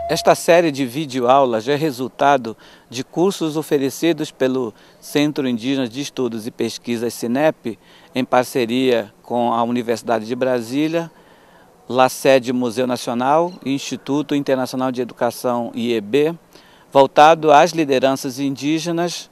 Esta série de videoaulas é resultado de cursos oferecidos pelo Centro Indígena de Estudos e Pesquisas CINEP, em parceria com a Universidade de Brasília, LACED Museu Nacional e Instituto Internacional de Educação IEB, voltado às lideranças indígenas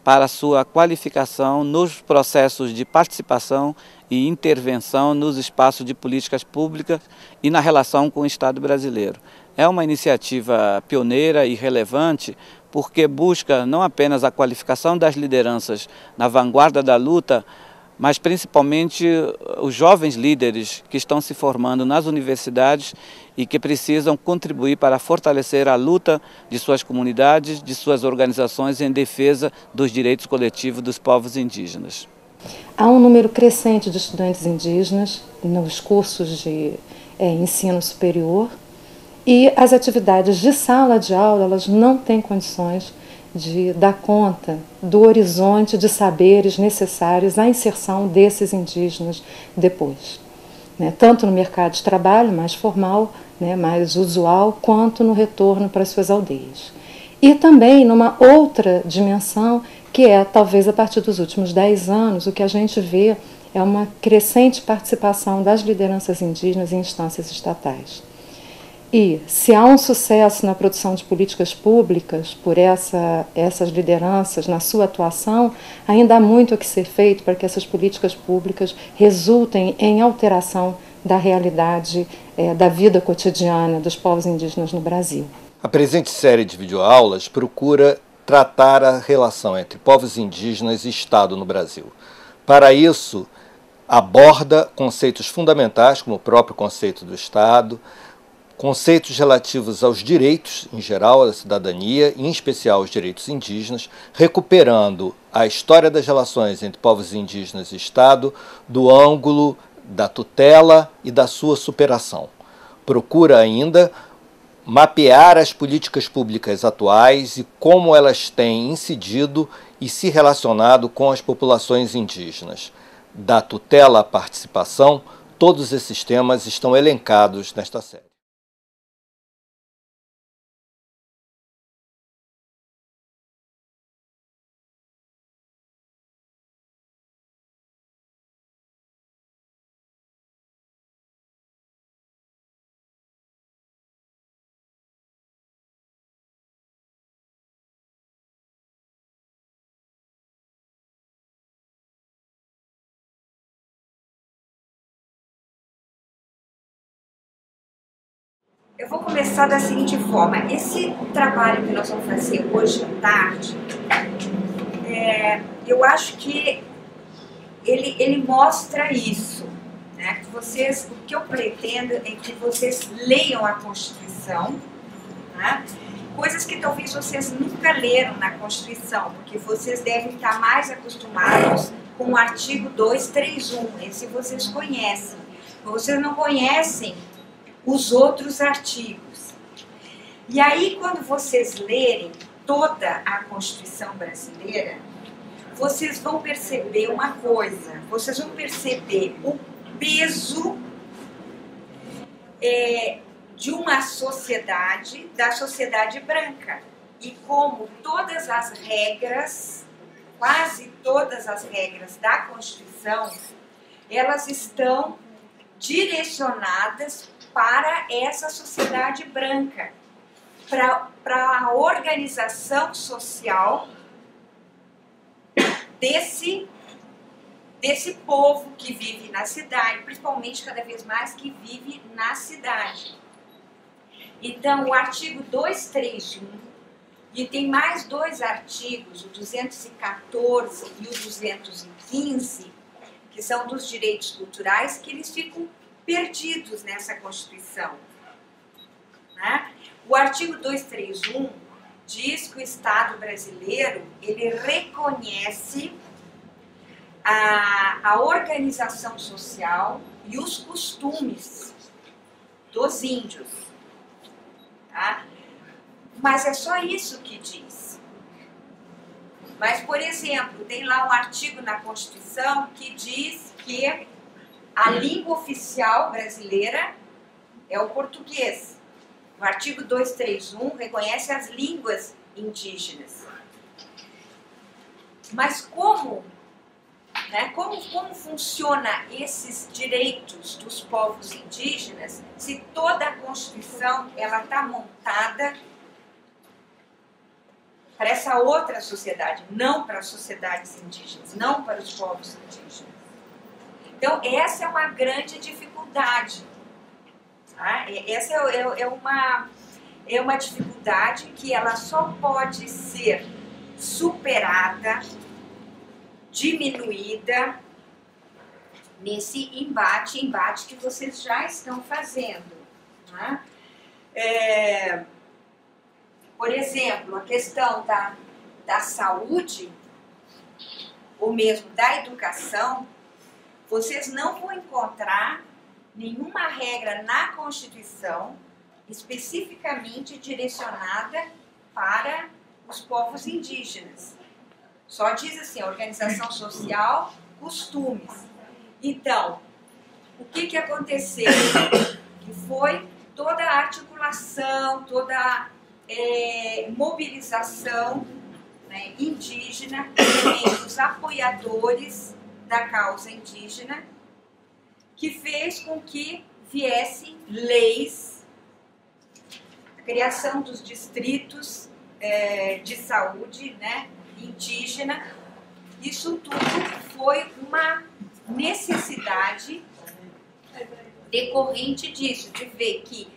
para sua qualificação nos processos de participação e intervenção nos espaços de políticas públicas e na relação com o Estado brasileiro. É uma iniciativa pioneira e relevante porque busca não apenas a qualificação das lideranças na vanguarda da luta, mas principalmente os jovens líderes que estão se formando nas universidades e que precisam contribuir para fortalecer a luta de suas comunidades, de suas organizações em defesa dos direitos coletivos dos povos indígenas. Há um número crescente de estudantes indígenas nos cursos de ensino superior e as atividades de sala de aula elas não têm condições de dar conta do horizonte de saberes necessários à inserção desses indígenas depois, né? Tanto no mercado de trabalho mais formal, né, mais usual, quanto no retorno para suas aldeias. E também numa outra dimensão, que é talvez a partir dos últimos 10 anos, o que a gente vê é uma crescente participação das lideranças indígenas em instâncias estatais. E se há um sucesso na produção de políticas públicas por essas lideranças na sua atuação, ainda há muito a que ser feito para que essas políticas públicas resultem em alteração da realidade da vida cotidiana dos povos indígenas no Brasil. A presente série de videoaulas procura tratar a relação entre povos indígenas e Estado no Brasil. Para isso, aborda conceitos fundamentais, como o próprio conceito do Estado, conceitos relativos aos direitos, em geral, da cidadania, e em especial os direitos indígenas, recuperando a história das relações entre povos indígenas e Estado do ângulo da tutela e da sua superação. Procura ainda mapear as políticas públicas atuais e como elas têm incidido e se relacionado com as populações indígenas. Da tutela à participação, todos esses temas estão elencados nesta série. Eu vou começar da seguinte forma. Esse trabalho que nós vamos fazer hoje à tarde, eu acho que ele mostra isso, né? O que eu pretendo é que vocês leiam a Constituição, né? Coisas que talvez vocês nunca leram na Constituição, porque vocês devem estar mais acostumados com o artigo 231, esse vocês conhecem. Vocês não conhecem os outros artigos. E aí, quando vocês lerem toda a Constituição brasileira, vocês vão perceber uma coisa, vocês vão perceber o peso de uma sociedade, da sociedade branca, e como todas as regras, quase todas as regras da Constituição, elas estão direcionadas para essa sociedade branca, para a organização social desse povo que vive na cidade, principalmente cada vez mais que vive na cidade. Então, o artigo 231, e tem mais dois artigos, o 214 e o 215, que são dos direitos culturais, que eles ficam perdidos nessa Constituição, né? O artigo 231 diz que o Estado brasileiro ele reconhece a organização social e os costumes dos índios, tá? Mas é só isso que diz. Mas, por exemplo, tem lá um artigo na Constituição que diz que a língua oficial brasileira é o português. O artigo 231 reconhece as línguas indígenas. Mas como funciona esses direitos dos povos indígenas se toda a Constituição está montada para essa outra sociedade, não para as sociedades indígenas, não para os povos indígenas? Então, essa é uma grande dificuldade. Tá? Essa é uma dificuldade que ela só pode ser superada, diminuída nesse embate que vocês já estão fazendo. Né? Por exemplo, a questão da saúde, ou mesmo da educação, vocês não vão encontrar nenhuma regra na Constituição especificamente direcionada para os povos indígenas. Só diz assim, organização social, costumes. Então, o que aconteceu? Que foi toda a articulação, toda a mobilização, né, indígena, entre os apoiadores da causa indígena, que fez com que viessem leis, a criação dos distritos de saúde, né, indígena. Isso tudo foi uma necessidade decorrente disso, de ver que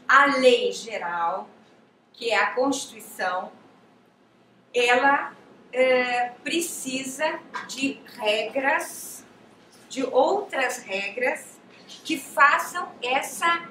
a lei geral, que é a Constituição, ela precisa de regras, de outras regras que façam essa,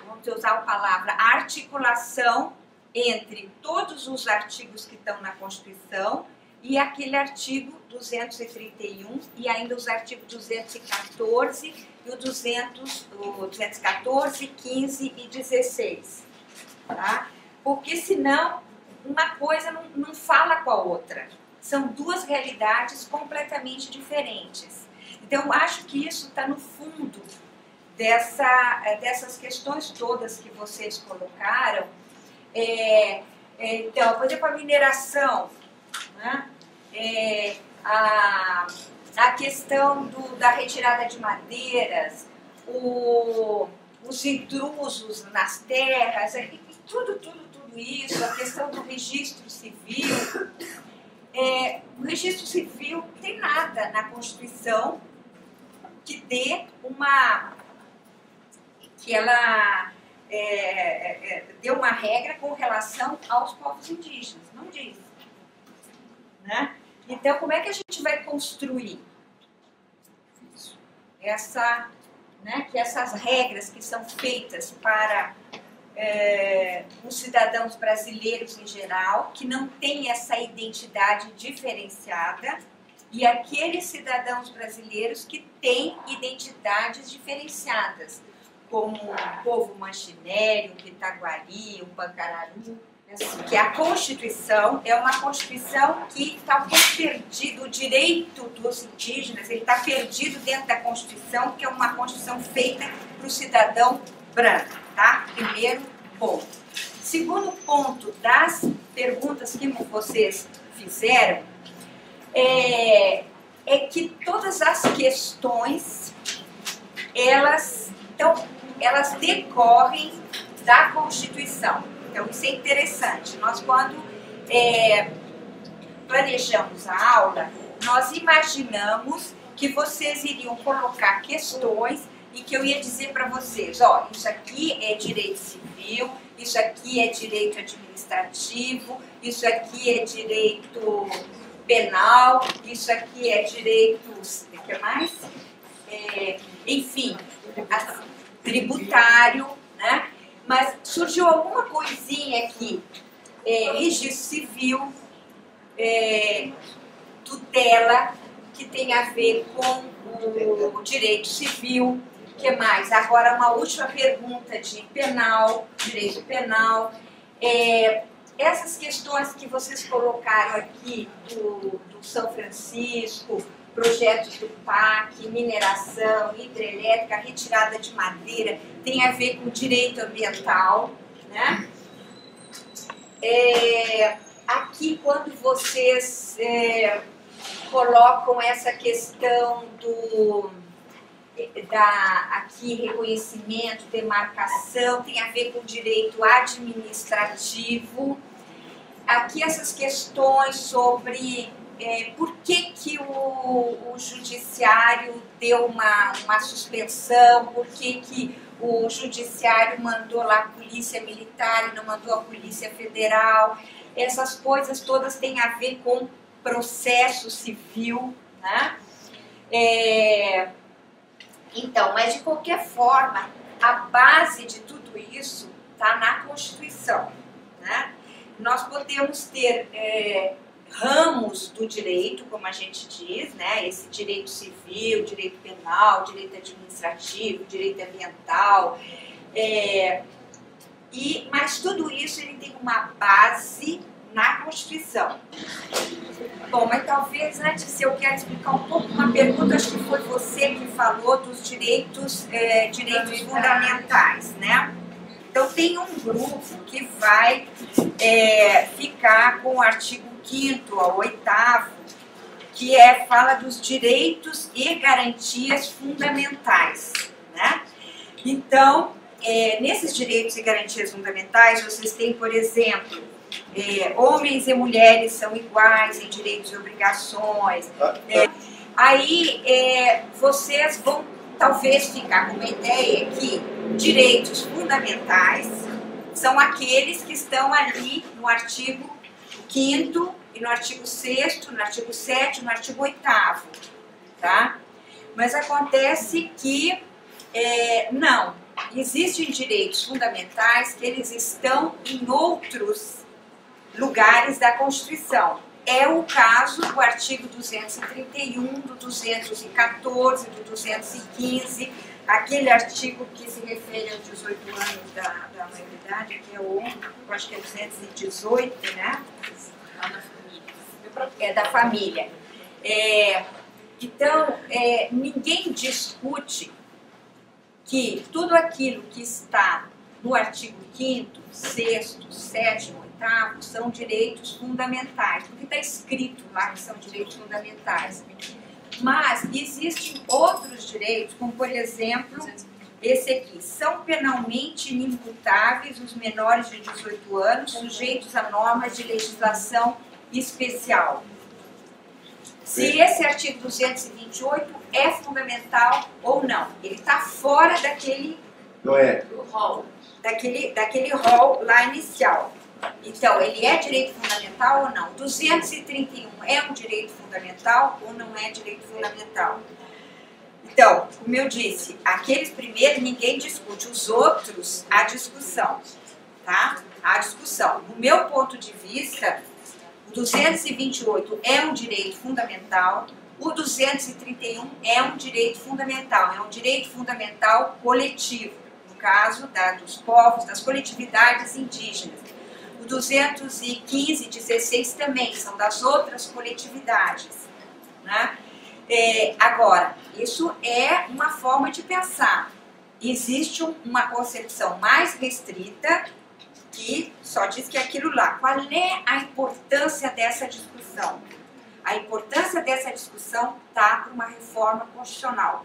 vamos usar a palavra, articulação entre todos os artigos que estão na Constituição e aquele artigo 231 e ainda os artigos 214 e o 214, 15 e 16. Tá? Porque senão uma coisa não fala com a outra. São duas realidades completamente diferentes. Então, eu acho que isso está no fundo dessas questões todas que vocês colocaram. Então, por exemplo, a mineração, né? A questão da retirada de madeiras, os intrusos nas terras, tudo isso, a questão do registro civil. O registro civil não tem nada na Constituição que dê dê uma regra com relação aos povos indígenas, não diz. Né? Então, como é que a gente vai construir que essas regras que são feitas para os cidadãos brasileiros em geral, que não têm essa identidade diferenciada, e aqueles cidadãos brasileiros que têm identidades diferenciadas, como o povo manchinério, o Pitaguari, o Pancararu, que a Constituição é uma Constituição que está perdido, o direito dos indígenas, ele está perdido dentro da Constituição, porque é uma Constituição feita para o cidadão branco, tá? Primeiro ponto. Segundo ponto das perguntas que vocês fizeram, é que todas as questões, elas decorrem da Constituição. Então, isso é interessante. Nós, quando planejamos a aula, nós imaginamos que vocês iriam colocar questões e que eu ia dizer para vocês, ó, isso aqui é direito civil, isso aqui é direito administrativo, isso aqui é direito penal, isso aqui é direito, o que mais? Enfim, tributário, né? Mas surgiu alguma coisinha aqui, registro civil, tutela, que tem a ver com o direito civil. O que mais? Agora, uma última pergunta de penal, direito penal. Essas questões que vocês colocaram aqui do São Francisco, projetos do PAC, mineração, hidrelétrica, retirada de madeira, tem a ver com direito ambiental, né? Aqui, quando vocês colocam essa questão aqui, reconhecimento, demarcação, tem a ver com direito administrativo. Aqui essas questões sobre por que o judiciário deu uma suspensão, por que o judiciário mandou lá a polícia militar e não mandou a polícia federal. Essas coisas todas têm a ver com processo civil, né? Então, mas de qualquer forma, a base de tudo isso está na Constituição, né? Nós podemos ter ramos do direito, como a gente diz, né? Esse direito civil, direito penal, direito administrativo, direito ambiental, mas tudo isso ele tem uma base na Constituição. Bom, mas talvez antes eu quero explicar um pouco uma pergunta, acho que foi você que falou dos direitos fundamentais, né? Então tem um grupo que vai ficar com o artigo 5º ao 8º, que fala dos direitos e garantias fundamentais, né? Então, nesses direitos e garantias fundamentais, vocês têm, por exemplo, homens e mulheres são iguais em direitos e obrigações. Aí vocês vão talvez ficar com uma ideia que direitos fundamentais são aqueles que estão ali no artigo 5º e no artigo 6º, no artigo 7º, no artigo 8º, tá? Mas acontece que não, existem direitos fundamentais que eles estão em outros lugares da Constituição. É o caso do artigo 231, do 214, do 215, aquele artigo que se refere aos 18 anos da maioridade, que eu acho que é 218, né? Da família. Então, ninguém discute que tudo aquilo que está no artigo 5º, 6º, 7º, 8º são direitos fundamentais, porque está escrito lá que são direitos fundamentais. Mas existem outros direitos, como por exemplo, esse aqui: são penalmente inimputáveis os menores de 18 anos, sujeitos a normas de legislação especial. Se esse artigo 228 é fundamental ou não, ele está fora daquele rol lá inicial. Então, ele é direito fundamental ou não? 231 é um direito fundamental ou não é direito fundamental? Então, como eu disse, aqueles primeiros ninguém discute, os outros, há discussão, tá? Há discussão. Do meu ponto de vista, o 228 é um direito fundamental, o 231 é um direito fundamental coletivo, no caso dos povos, das coletividades indígenas. O 215 e 16 também são das outras coletividades, né? Agora, isso é uma forma de pensar. Existe uma concepção mais restrita que só diz que é aquilo lá. Qual é a importância dessa discussão? A importância dessa discussão está para uma reforma constitucional.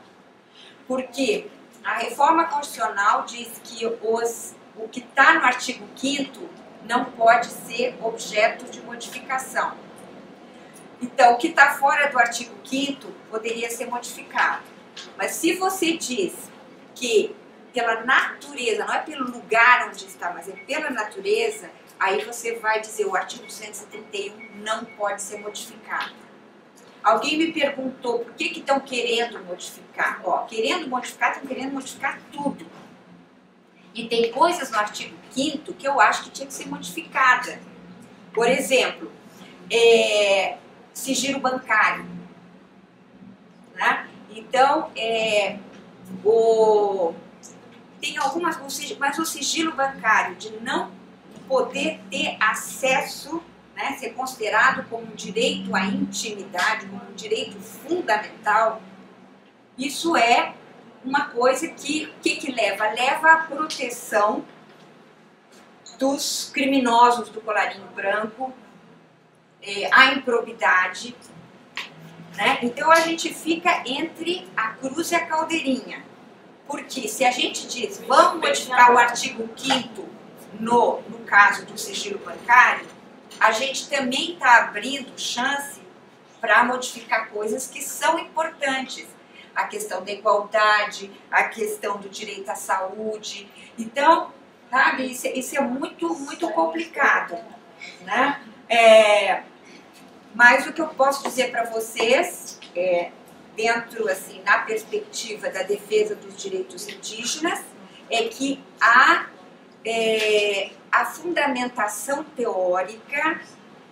Porque a reforma constitucional diz que o que está no artigo 5º não pode ser objeto de modificação. Então, o que está fora do artigo 5º poderia ser modificado. Mas se você diz que pela natureza, não é pelo lugar onde está, mas é pela natureza, aí você vai dizer o artigo 231 não pode ser modificado. Alguém me perguntou por que estão querendo modificar. Estão querendo modificar tudo. E tem coisas no artigo 5º que eu acho que tinha que ser modificada. Por exemplo, sigilo bancário, né? Então, tem algumas, mas o sigilo bancário de não poder ter acesso, né, ser considerado como um direito à intimidade, como um direito fundamental, isso é uma coisa que leva? Leva à proteção dos criminosos do colarinho branco, à improbidade, né? Então a gente fica entre a cruz e a caldeirinha, porque se a gente diz, vamos modificar o artigo 5º no caso do sigilo bancário, a gente também está abrindo chance para modificar coisas que são importantes. A questão da igualdade, a questão do direito à saúde. Então, sabe, isso é muito, muito complicado, né? Mas o que eu posso dizer para vocês, dentro, assim, na perspectiva da defesa dos direitos indígenas, é que a fundamentação teórica,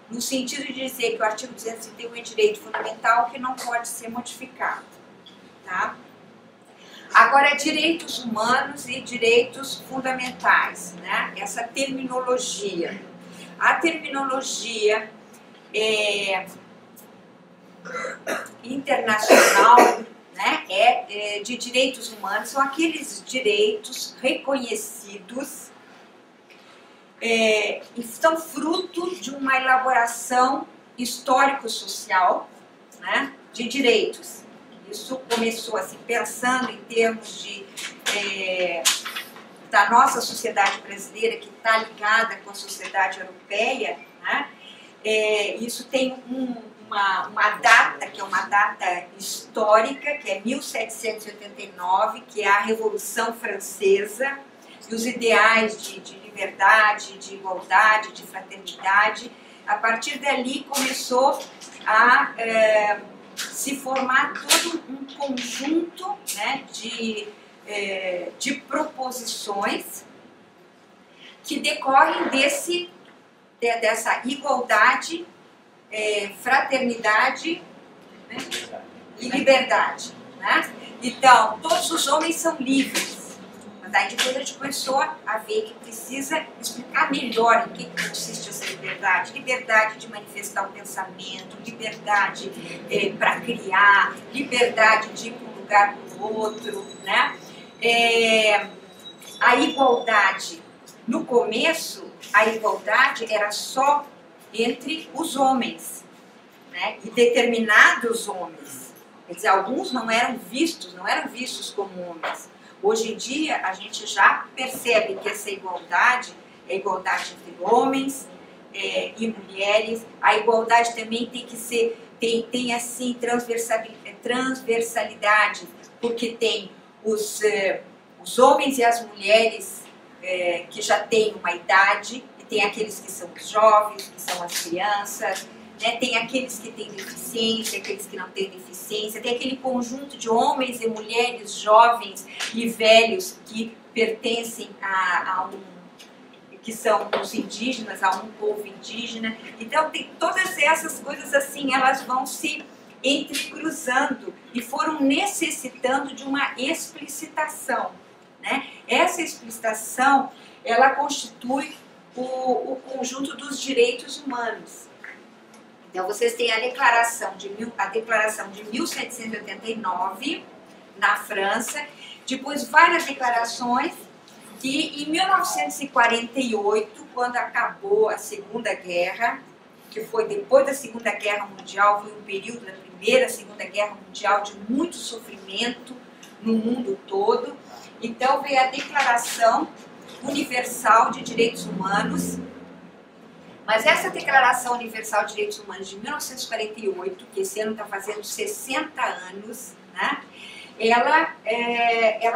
no sentido de dizer que o artigo 231 é direito fundamental que não pode ser modificado. Tá? Agora, direitos humanos e direitos fundamentais, né? Essa terminologia. A terminologia internacional, né, de direitos humanos, são aqueles direitos reconhecidos e são fruto de uma elaboração histórico-social, né, de direitos. Isso começou assim, pensando em termos da nossa sociedade brasileira, que está ligada com a sociedade europeia, né? Isso tem uma data, que é uma data histórica, que é 1789, que é a Revolução Francesa, e os ideais de liberdade, de igualdade, de fraternidade. A partir dali começou a se formar todo um conjunto, né, de proposições que decorrem dessa igualdade, fraternidade, né, e liberdade. Né? Então, todos os homens são livres. Mas aí depois a gente começou a ver que precisa explicar melhor em que consiste essa liberdade. Liberdade de manifestar o pensamento, liberdade para criar, liberdade de ir para um lugar para o outro. Né? A igualdade, no começo, a igualdade era só entre os homens, né? E determinados homens. Quer dizer, alguns não eram vistos como homens. Hoje em dia, a gente já percebe que essa igualdade é igualdade entre homens e mulheres. A igualdade também tem que ser, tem assim, transversalidade, porque tem os homens e as mulheres que já têm uma idade, e tem aqueles que são os jovens, que são as crianças, né? Tem aqueles que têm deficiência, aqueles que não têm deficiência, tem aquele conjunto de homens e mulheres jovens e velhos que pertencem que são os indígenas, a um povo indígena. Então tem todas essas coisas assim, elas vão se entrecruzando e foram necessitando de uma explicitação. Né? Essa explicitação, ela constitui o conjunto dos direitos humanos. Então, vocês têm a declaração de 1789, na França, depois várias declarações, e em 1948, quando acabou a Segunda Guerra, que foi depois da Segunda Guerra Mundial, foi um período da Primeira, Segunda Guerra Mundial de muito sofrimento no mundo todo. Então veio a Declaração Universal de Direitos Humanos. Mas essa Declaração Universal de Direitos Humanos de 1948, que esse ano está fazendo 60 anos, né, ela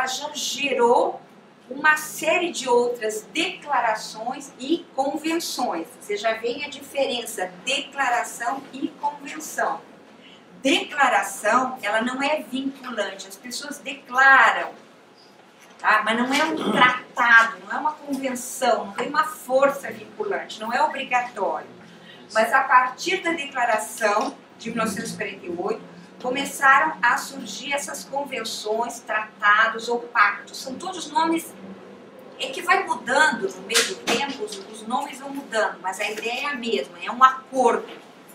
já gerou uma série de outras declarações e convenções. Você já vê a diferença, declaração e convenção. Declaração, ela não é vinculante, as pessoas declaram, tá? Mas não é um tratado, não é uma convenção, não tem uma força vinculante, não é obrigatório. Mas a partir da Declaração de 1948, começaram a surgir essas convenções, tratados ou pactos. São todos nomes É que vai mudando no meio do tempo, os nomes vão mudando, mas a ideia é a mesma, é um acordo,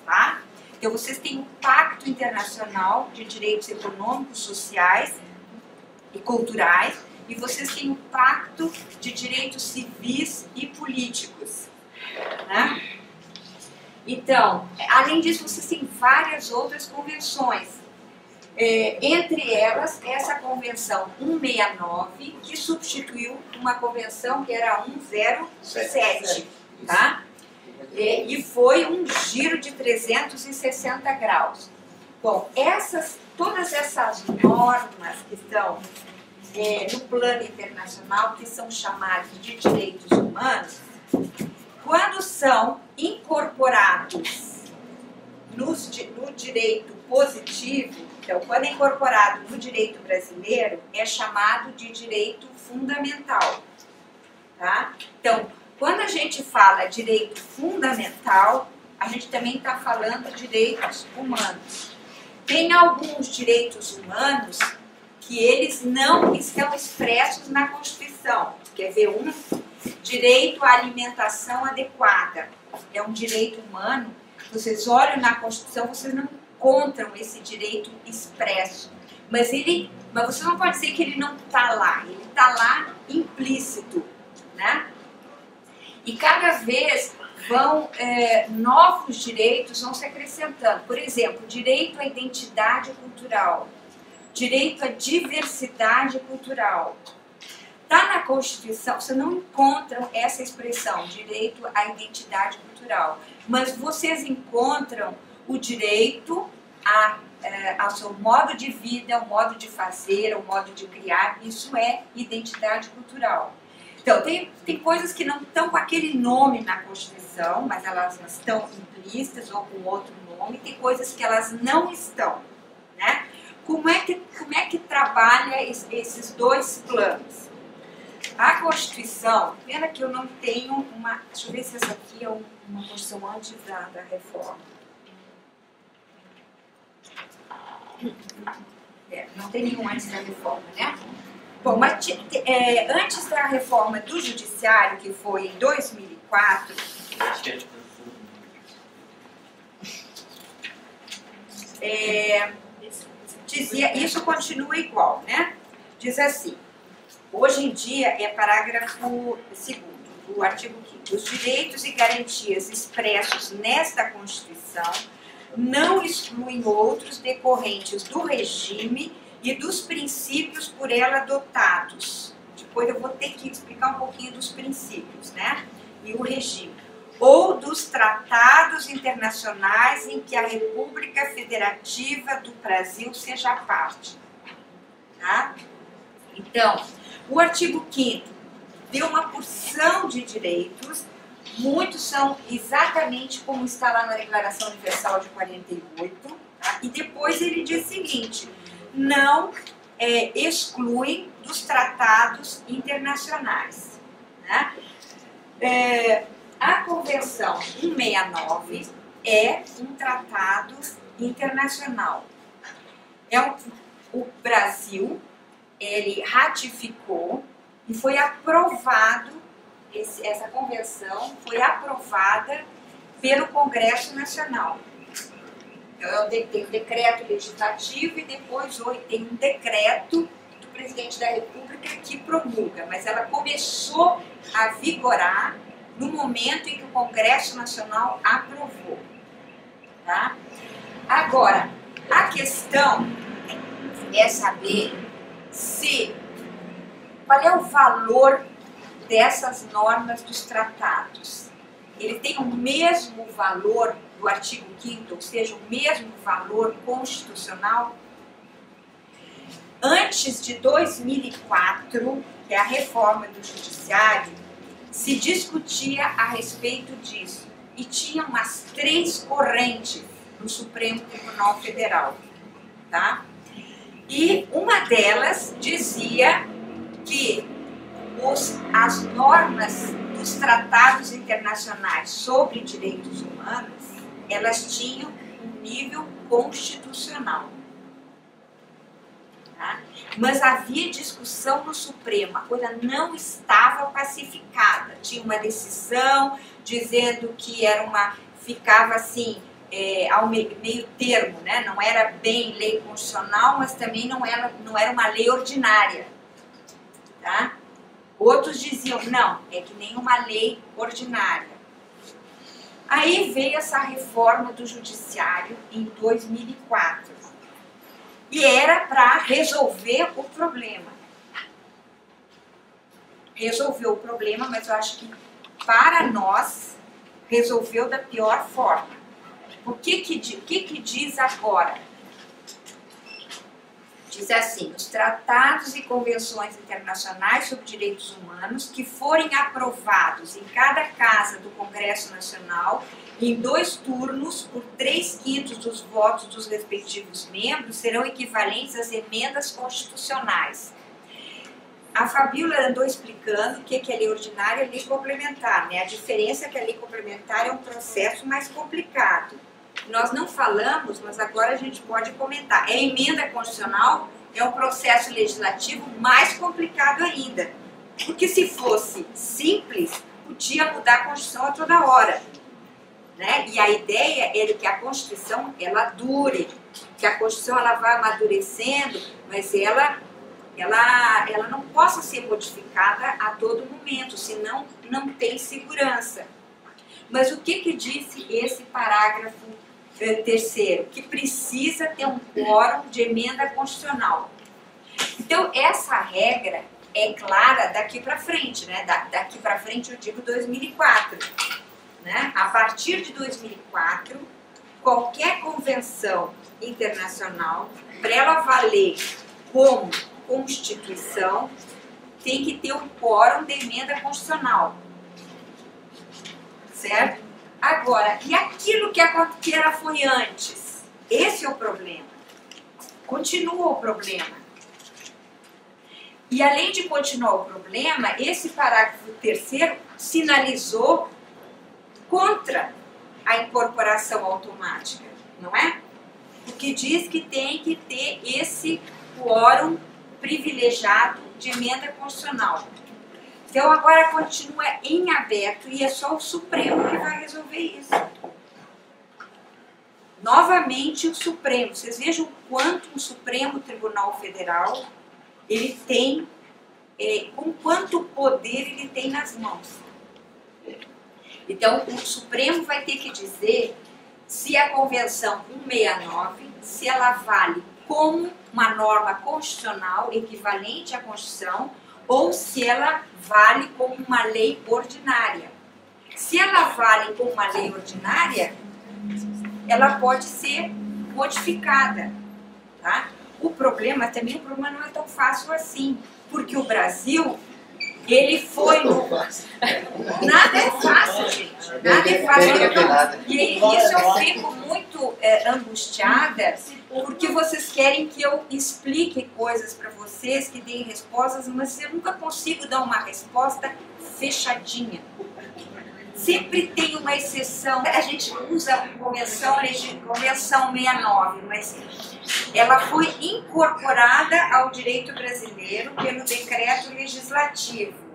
tá? Então vocês têm um Pacto Internacional de Direitos Econômicos, Sociais e Culturais, e vocês têm um Pacto de Direitos Civis e Políticos, né? Então, além disso, vocês têm várias outras convenções. Entre elas, essa convenção 169, que substituiu uma convenção que era 107, tá? E foi um giro de 360 graus. Bom, todas essas normas que estão no plano internacional, que são chamadas de direitos humanos, quando são incorporados no direito positivo, então, quando é incorporado no direito brasileiro, é chamado de direito fundamental, tá? Então, quando a gente fala direito fundamental, a gente também está falando de direitos humanos. Tem alguns direitos humanos que eles não estão expressos na Constituição. Quer ver um? Direito à alimentação adequada. É um direito humano. Vocês olham na Constituição, vocês não encontram esse direito expresso. Mas você não pode dizer que ele não está lá. Ele está lá implícito, né? E cada vez novos direitos vão se acrescentando. Por exemplo, direito à identidade cultural, direito à diversidade cultural. Está na Constituição, você não encontra essa expressão, direito à identidade cultural, mas vocês encontram o direito ao seu modo de vida, o modo de fazer, o modo de criar. Isso é identidade cultural. Então, tem coisas que não estão com aquele nome na Constituição, mas elas estão implícitas ou com outro nome. Tem coisas que elas não estão, né? Como é que trabalha esses dois planos? A Constituição, pena que eu não tenho uma... Deixa eu ver se essa aqui é uma Constituição antes da reforma. Não tem nenhum antes da reforma, né? Bom, mas antes da reforma do Judiciário, que foi em 2004... dizia, isso continua igual, né? Diz assim, hoje em dia é parágrafo 2º do artigo 5º. Os direitos e garantias expressos nesta Constituição não excluem outros decorrentes do regime e dos princípios por ela adotados. Depois eu vou ter que explicar um pouquinho dos princípios, né? E o regime. Ou dos tratados internacionais em que a República Federativa do Brasil seja parte. Tá? Então, o artigo 5º deu uma porção de direitos, muitos são exatamente como está lá na Declaração Universal de 48, tá? E depois ele diz o seguinte, não excluem dos tratados internacionais. Né? A Convenção 169 é um tratado internacional. O Brasil, ele ratificou e foi aprovado, essa convenção foi aprovada pelo Congresso Nacional. Então, tem um decreto legislativo e depois tem um decreto do presidente da República que promulga, mas ela começou a vigorar no momento em que o Congresso Nacional aprovou. Tá? Agora, a questão é saber qual é o valor dessas normas dos tratados. Ele tem o mesmo valor do artigo 5º, ou seja, o mesmo valor constitucional? Antes de 2004, que é a reforma do Judiciário, se discutia a respeito disso. E tinha umas 3 correntes no Supremo Tribunal Federal. Tá? E uma delas dizia que as normas dos tratados internacionais sobre direitos humanos, elas tinham um nível constitucional. Tá? mas havia discussão no Supremo, a coisa não estava pacificada. Tinha uma decisão dizendo que ficava assim, ao meio termo, né? Não era bem lei constitucional, mas também não era uma lei ordinária. Tá? Outros diziam, não, é que nem uma lei ordinária. Aí veio essa reforma do judiciário em 2004. E era para resolver o problema. Resolveu o problema, mas eu acho que para nós resolveu da pior forma. O que diz agora? Diz assim, os tratados e convenções internacionais sobre direitos humanos que forem aprovados em cada casa do Congresso Nacional em 2 turnos por 3/5 dos votos dos respectivos membros serão equivalentes às emendas constitucionais. A Fabíola andou explicando o que é lei ordinária e lei complementar, né? A diferença é que a lei complementar é um processo mais complicado. Nós não falamos, mas agora a gente pode comentar. A emenda constitucional é um processo legislativo mais complicado ainda. Porque se fosse simples, podia mudar a Constituição a toda hora. Né? E a ideia é que a Constituição ela dure, que a Constituição ela vá amadurecendo, mas ela não possa ser modificada a todo momento, senão não tem segurança. Mas o que disse esse parágrafo 3º? Que precisa ter um quórum de emenda constitucional. Então, essa regra é clara daqui para frente, né? Daqui para frente eu digo 2004. Né? A partir de 2004, qualquer convenção internacional, para ela valer como Constituição, tem que ter um quórum de emenda constitucional. Certo? Agora, e aquilo que ela foi antes? Esse é o problema. Continua o problema. E além de continuar o problema, esse parágrafo 3º sinalizou contra a incorporação automática, não é? Porque diz que tem que ter esse quórum privilegiado de emenda constitucional. Então agora continua em aberto e é só o Supremo que vai resolver isso. Novamente o Supremo. Vocês vejam o quanto o Supremo Tribunal Federal ele tem, com quanto poder ele tem nas mãos. Então o Supremo vai ter que dizer se a Convenção 169, se ela vale como uma norma constitucional equivalente à Constituição, ou se ela vale como uma lei ordinária. Se ela vale como uma lei ordinária, ela pode ser modificada. Tá? O problema não é tão fácil assim, porque o Brasil, ele foi no... Nada é fácil, gente. Nada é fácil. E isso eu fico muito angustiada, porque vocês querem que eu explique coisas para vocês, que deem respostas, mas eu nunca consigo dar uma resposta fechadinha. Sempre tem uma exceção. A gente usa a Convenção 69, mas ela foi incorporada ao direito brasileiro pelo decreto legislativo.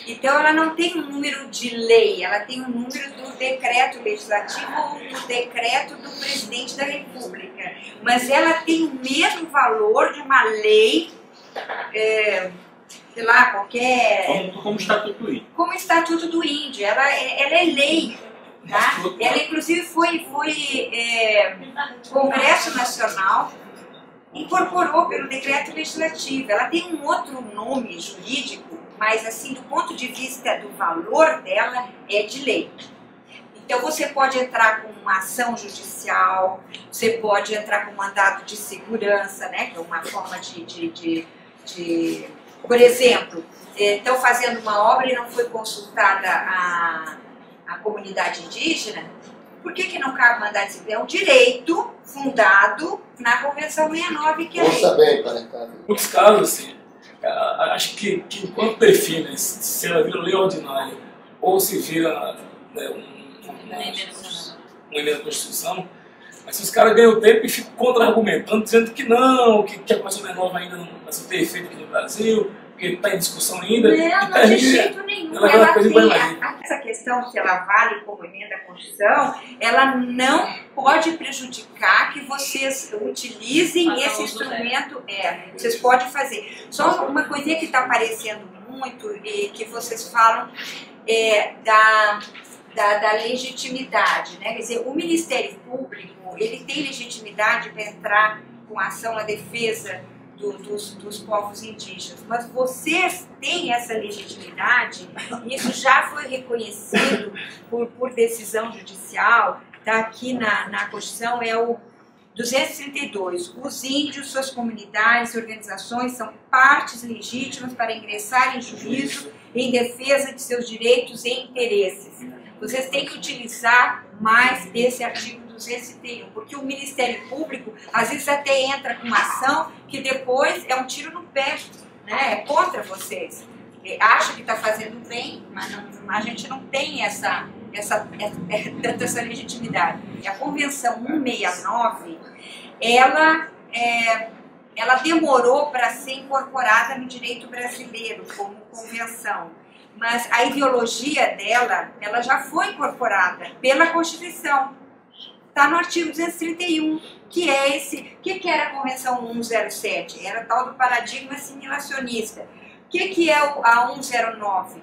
Então ela não tem um número de lei, ela tem um número do decreto legislativo ou do decreto do presidente da República. Mas ela tem o mesmo valor de uma lei, sei lá, qualquer... Como o Estatuto do Índio. Como o Estatuto do Índio, ela é lei. Tá? Ela inclusive foi Congresso Nacional, incorporou pelo decreto legislativo. Ela tem um outro nome jurídico, mas assim, do ponto de vista do valor dela, é de lei. Então você pode entrar com uma ação judicial, você pode entrar com mandado de segurança, né, que é uma forma por exemplo, estão fazendo uma obra e não foi consultada a comunidade indígena, por que não cabe mandado de segurança? É um direito fundado na Convenção 69, que é lei. Vamos saber, Parentado. Muitos casos, assim, acho que enquanto define se ela vira lei ordinária ou se vira uma emenda à Constituição, Mas os caras ganham tempo e ficam contra-argumentando, dizendo que não, que a Constituição nova ainda não vai ser ter efeito aqui no Brasil, porque está em discussão ainda. Não, de jeito nenhum. Ela tem essa questão, se ela vale como emenda à Constituição, ela não pode prejudicar que vocês utilizem esse instrumento. Vocês podem fazer. Só uma coisinha que está aparecendo muito e que vocês falam da legitimidade, né? Quer dizer, o Ministério Público, ele tem legitimidade para entrar com ação na defesa dos povos indígenas, mas vocês têm essa legitimidade, e isso já foi reconhecido por decisão judicial, está aqui na Constituição, é o 232. Os índios, suas comunidades e organizações são partes legítimas para ingressar em juízo em defesa de seus direitos e interesses. Vocês têm que utilizar mais esse artigo 231, porque o Ministério Público, às vezes até entra com uma ação que depois é um tiro no pé, né? É contra vocês. Acha que está fazendo bem, mas a gente não tem tanta essa legitimidade. E a Convenção 169, ela demorou para ser incorporada no direito brasileiro como convenção. Mas a ideologia dela, ela já foi incorporada pela Constituição. Está no artigo 231, que é esse... O que era a Convenção 107? Era tal do paradigma assimilacionista. O que é a 109?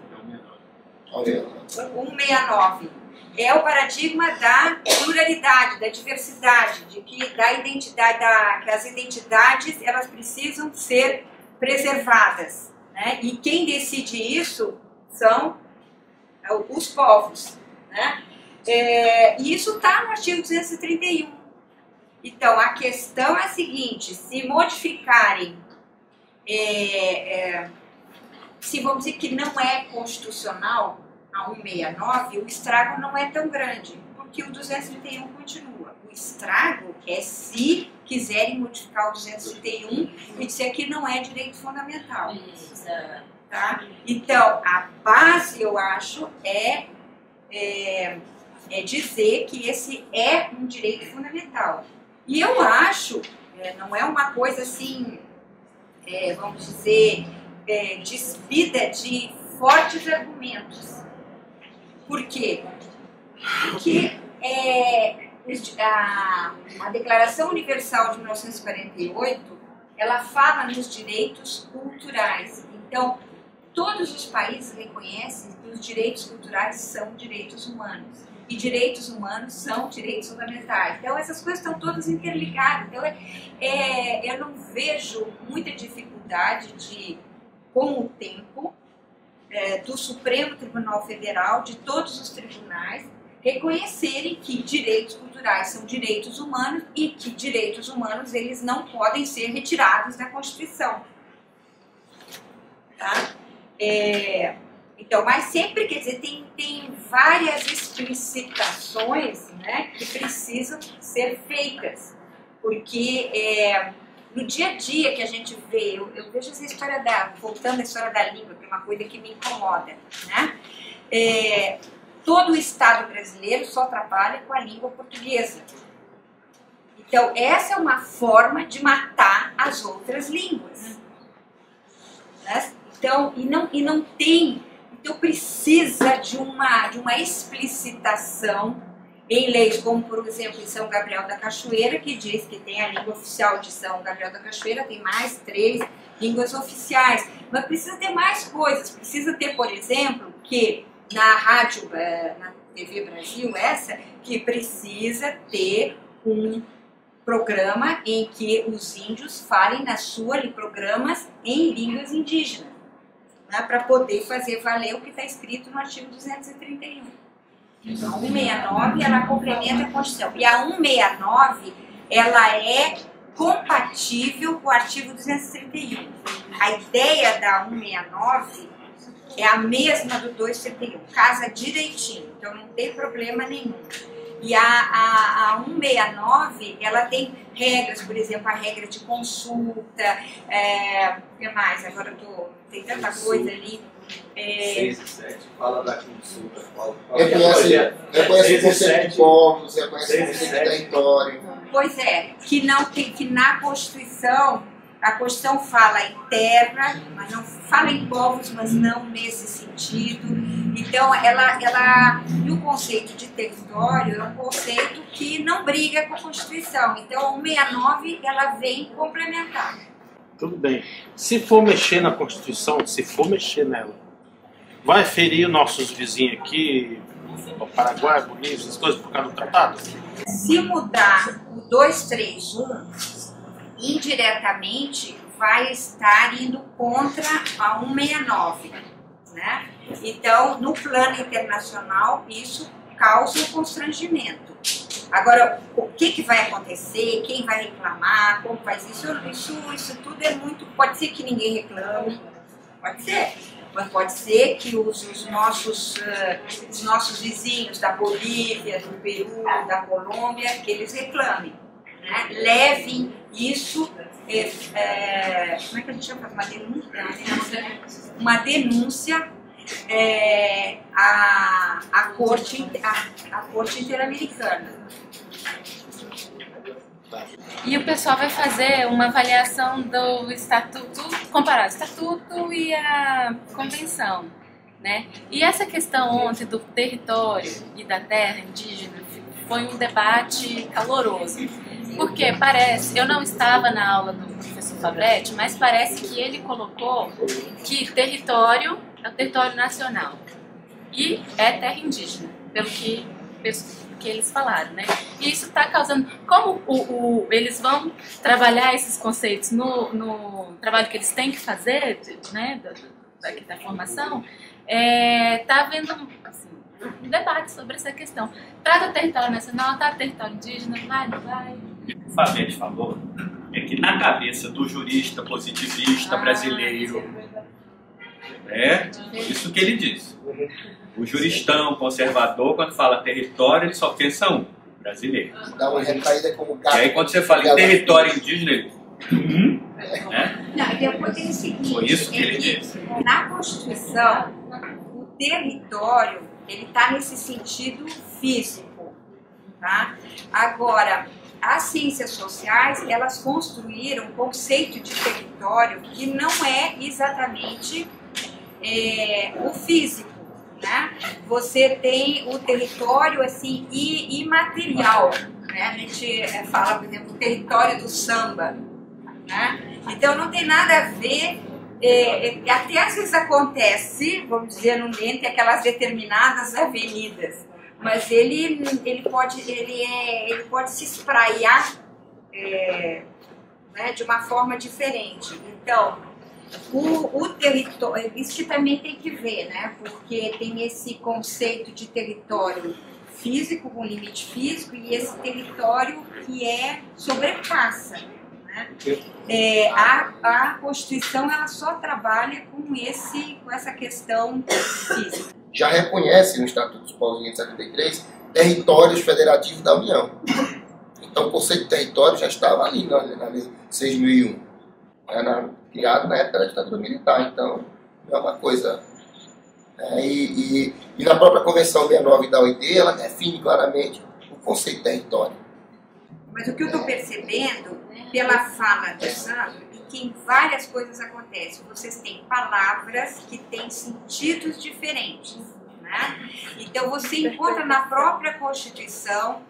169. É o paradigma da pluralidade, da diversidade, que as identidades elas precisam ser preservadas, né? E quem decide isso são os povos, né? E isso está no artigo 231. Então, a questão é a seguinte: se modificarem, se vamos dizer que não é constitucional a 169, o estrago não é tão grande, porque o 231 continua. O estrago é se quiserem modificar o 231 e dizer que não é direito fundamental. Tá? Então, a base, eu acho, é dizer que esse é um direito fundamental. E eu acho, não é uma coisa assim, vamos dizer, despida de fortes argumentos. Por quê? Porque a Declaração Universal de 1948, ela fala nos direitos culturais. Então, todos os países reconhecem que os direitos culturais são direitos humanos. E direitos humanos são direitos fundamentais. Então, essas coisas estão todas interligadas. Então, eu não vejo muita dificuldade com o tempo, do Supremo Tribunal Federal, de todos os tribunais, reconhecerem que direitos culturais são direitos humanos e que direitos humanos eles não podem ser retirados da Constituição. Tá? Então, mas sempre, quer dizer, tem várias explicitações, né, que precisam ser feitas, porque no dia a dia que a gente vê, eu vejo essa história voltando à história da língua, que é uma coisa que me incomoda, né? Todo o Estado brasileiro só trabalha com a língua portuguesa. Então, essa é uma forma de matar as outras línguas. Né? Então, e não tem... Então, precisa de uma explicitação em leis, como, por exemplo, em São Gabriel da Cachoeira, que diz que tem a língua oficial de São Gabriel da Cachoeira, tem mais 3 línguas oficiais. Mas precisa ter mais coisas. Precisa ter, por exemplo, que na rádio, na TV Brasil, que precisa ter um programa em que os índios falem na sua programas em línguas indígenas, né, para poder fazer valer o que está escrito no artigo 231. Então, a 169, ela complementa a Constituição. E a 169, ela é compatível com o artigo 231. A ideia da 169 é a mesma do 231, casa direitinho, então não tem problema nenhum. E a 169, ela tem regras, por exemplo, a regra de consulta, o que mais? Agora tem tanta coisa ali, 6 e 7, fala da consulta. Reconhece o conceito de povos, reconhece o conceito de território. Pois é, que na Constituição, a Constituição fala em terra, mas não fala em povos, mas não nesse sentido. Então, e o conceito de território é um conceito que não briga com a Constituição. Então, a 169, ela vem complementar. Tudo bem. Se for mexer na Constituição, se for mexer nela, vai ferir nossos vizinhos aqui, o Paraguai, Bolívia, essas coisas, por causa do tratado? Se mudar o 231, indiretamente vai estar indo contra a 169, né? Então, no plano internacional, isso causa um constrangimento. Agora, o que vai acontecer, quem vai reclamar, como faz isso tudo é muito... Pode ser que ninguém reclame, pode ser, mas pode ser que os nossos vizinhos da Bolívia, do Peru, da Colômbia, que eles reclamem, né? Levem isso, como é que a gente chama? Uma denúncia à Corte Interamericana. E o pessoal vai fazer uma avaliação do estatuto, comparar o estatuto e a convenção, né? E essa questão ontem do território e da terra indígena foi um debate caloroso, porque parece, eu não estava na aula do professor Fabretti, mas parece que ele colocou que território é o território nacional e é terra indígena, pelo que eles falaram, né? E isso está causando, como eles vão trabalhar esses conceitos no trabalho que eles têm que fazer, né, da formação, está havendo assim, um debate sobre essa questão. Está do território nacional, está do território indígena, vai, não vai? O Fabretti falou que na cabeça do jurista positivista brasileiro, é isso que ele diz. O juristão conservador, quando fala território, ele só pensa brasileiro. Dá uma recaída como gato. E aí quando você fala em território indígena, ele... né? Não, depois tem o seguinte, foi isso que ele disse. Na Constituição, o território, ele está nesse sentido físico, tá? Agora, as ciências sociais, elas construíram um conceito de território que não é exatamente o físico. Né? Você tem o território assim, imaterial, né? A gente fala, por exemplo, o território do samba, né? Então não tem nada a ver, até às vezes acontece, vamos dizer, entre aquelas determinadas avenidas, mas ele pode se espraiar né, de uma forma diferente. Então, o território, isso que também tem que ver, né? Porque tem esse conceito de território físico, com limite físico, e esse território que sobrepassa, né? A Constituição, ela só trabalha com essa questão física. Já reconhece no Estatuto dos Povos Indígenas de 73 territórios federativos da União. Então o conceito de território já estava ali na Lei 6.001. Criado na época da ditadura militar, então é uma coisa. E na própria Convenção 69 da OIT, ela define claramente o conceito de território. Mas o que eu estou percebendo, pela fala do Sandro, é que em várias coisas acontece. Vocês têm palavras que têm sentidos diferentes, né? Então você encontra na própria Constituição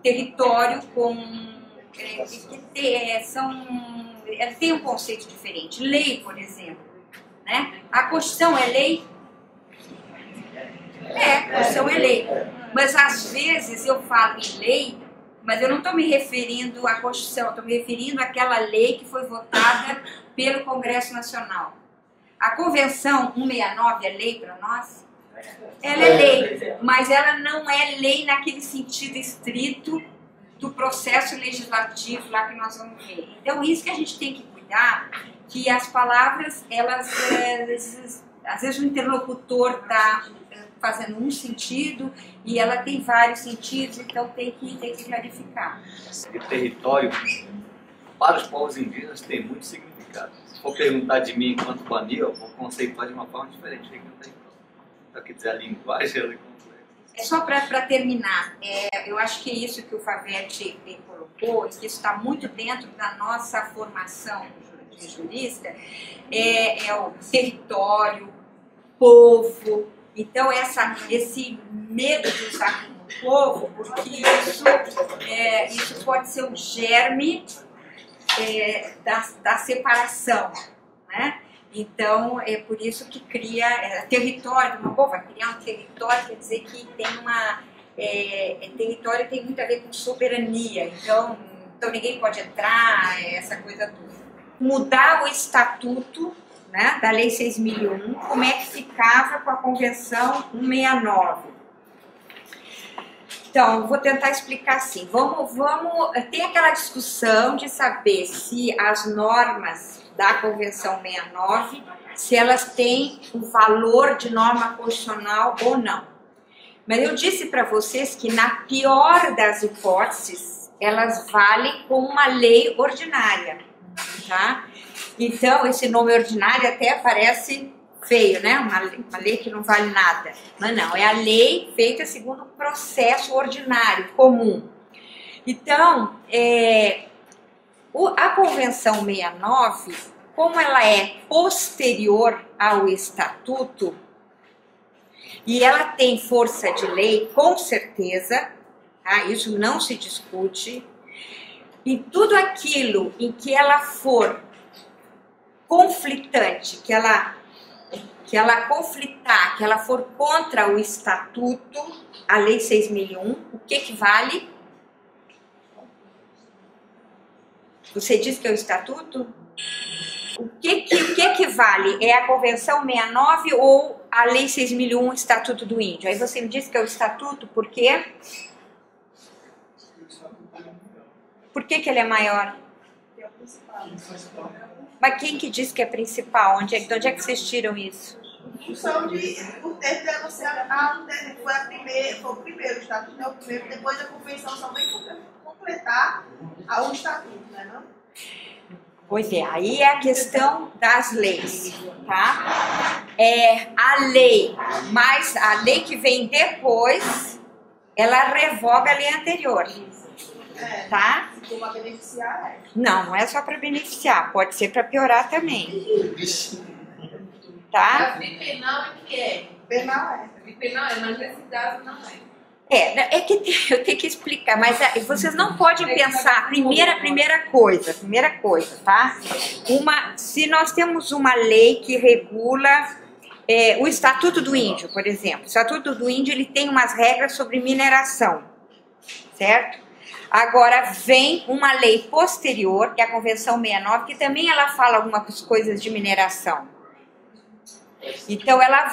território com... ela tem um conceito diferente. Lei, por exemplo, né? A Constituição é lei? A Constituição é lei. Mas às vezes eu falo em lei, mas eu não estou me referindo à Constituição, estou me referindo àquela lei que foi votada pelo Congresso Nacional. A Convenção 169 é lei para nós? Ela é lei, mas ela não é lei naquele sentido estrito do processo legislativo lá que nós vamos ver. Então, isso que a gente tem que cuidar, que as palavras, elas, às vezes o interlocutor está fazendo um sentido e ela tem vários sentidos, então tem que clarificar. O território, para os povos indígenas, tem muito significado. for perguntar de mim enquanto planil, eu vou conceituar de uma forma diferente. Só que dizer a linguagem ela é complexa. Só para terminar, eu acho que isso que o Favete bem colocou, e que isso está muito dentro da nossa formação de jurista, é o território, povo. Então, esse medo de usar como povo, porque isso pode ser um germe da separação, né? Então, é por isso que cria território, vai criar um território, quer dizer que tem território tem muito a ver com soberania, então ninguém pode entrar, essa coisa toda. Mudar o estatuto, né, da Lei 6.001, como é que ficava com a Convenção 169. Então, vou tentar explicar assim. Tem aquela discussão de saber se as normas da Convenção 69, se elas têm um valor de norma constitucional ou não. Mas eu disse para vocês que, na pior das hipóteses, elas valem como uma lei ordinária, tá? Então, esse nome ordinário até parece feio, né? Uma lei que não vale nada. Mas não, é a lei feita segundo o processo ordinário, comum. Então, a Convenção 69, como ela é posterior ao Estatuto, e ela tem força de lei, com certeza, tá? Isso não se discute, e tudo aquilo em que ela for conflitante, que ela conflitar, que ela for contra o Estatuto, a Lei 6.001, o que vale? Você disse que é o Estatuto? O que vale? É a Convenção 69 ou a Lei 6.001, Estatuto do Índio? Aí você me disse que é o Estatuto, por quê? Por que ele é maior? Mas quem que diz que é principal? De onde é que vocês tiram isso? Função de foi o primeiro, o Estatuto é o primeiro, depois a Convenção só vem completar o Estatuto, né, não? Pois é, aí é a questão das leis, tá? A lei, mas a lei que vem depois, ela revoga a lei anterior, tá? Se for para beneficiar, Não é só para beneficiar, pode ser para piorar também. Tá? Penal o que é? Penal mas nesse caso não é. É que eu tenho que explicar, mas vocês não podem pensar, primeira coisa, tá? Se nós temos uma lei que regula o Estatuto do Índio, por exemplo, o Estatuto do Índio ele tem umas regras sobre mineração, certo? Agora vem uma lei posterior, que é a Convenção 69, que também ela fala algumas coisas de mineração. Então ela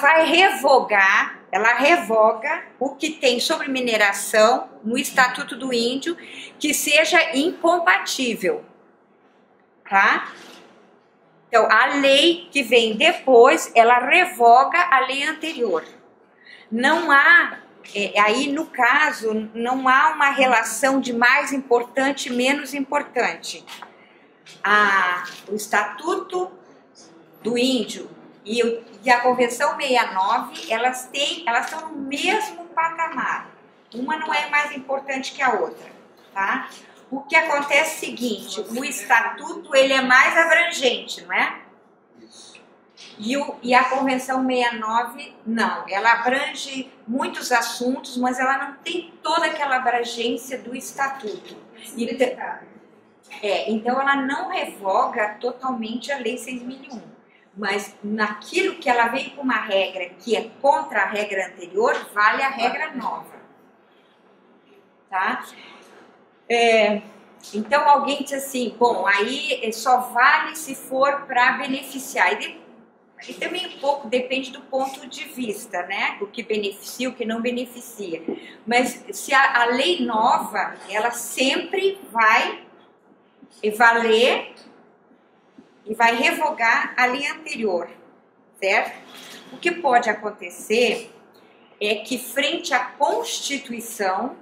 revoga o que tem sobre mineração no Estatuto do Índio que seja incompatível, tá? Então a lei que vem depois, ela revoga a lei anterior. Não há, aí no caso, não há uma relação de mais importante e menos importante. O Estatuto do Índio e a Convenção 69, elas estão no mesmo patamar. Uma não é mais importante que a outra, tá? O que acontece é o seguinte, o Estatuto ele é mais abrangente, não é? E a Convenção 69, não. Ela abrange muitos assuntos, mas ela não tem toda aquela abrangência do Estatuto. Então ela não revoga totalmente a Lei 6.001. Mas naquilo que ela veio com uma regra que é contra a regra anterior, vale a regra nova. Tá? Então alguém diz assim, bom, aí só vale se for para beneficiar. E também um pouco depende do ponto de vista, né? O que beneficia, o que não beneficia. Mas se a lei nova, ela sempre vai valer e vai revogar a lei anterior, certo? O que pode acontecer é que frente à Constituição,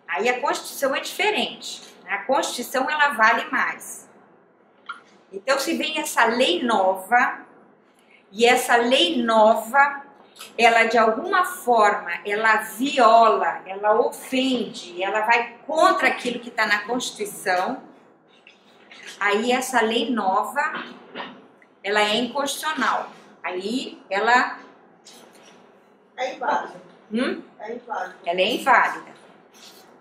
aí a Constituição é diferente, a Constituição ela vale mais, Então, se vem essa lei nova, e essa lei nova, ela de alguma forma, ela viola, ela ofende, ela vai contra aquilo que está na Constituição, aí essa lei nova, ela é inconstitucional. Aí ela... É inválida. É inválida. Ela é inválida.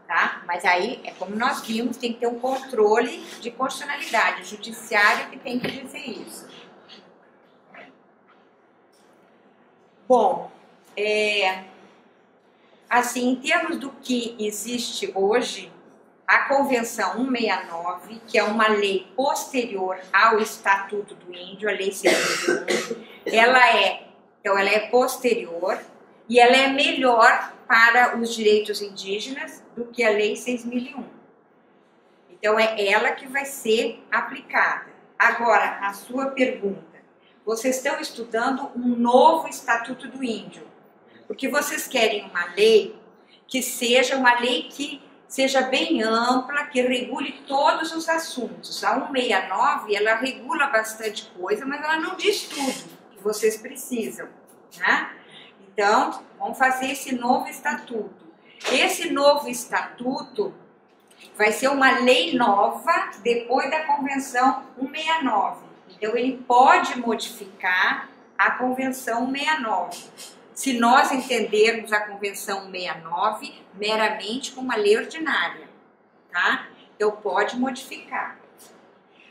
Tá? Mas aí, é como nós vimos, tem que ter um controle de constitucionalidade, o judiciário que tem que dizer isso. Bom, assim, em termos do que existe hoje, a Convenção 169, que é uma lei posterior ao Estatuto do Índio, a Lei 6.001, ela é posterior e ela é melhor para os direitos indígenas do que a Lei 6.001. Então, é ela que vai ser aplicada. Agora, a sua pergunta. Vocês estão estudando um novo Estatuto do Índio, porque vocês querem uma lei que seja uma lei que seja bem ampla, que regule todos os assuntos. A 169, ela regula bastante coisa, mas ela não diz tudo que vocês precisam, né? Então, vamos fazer esse novo estatuto. Esse novo estatuto vai ser uma lei nova depois da Convenção 169. Então, ele pode modificar a Convenção 169, se nós entendermos a Convenção 169 meramente como uma lei ordinária, tá? Então, pode modificar.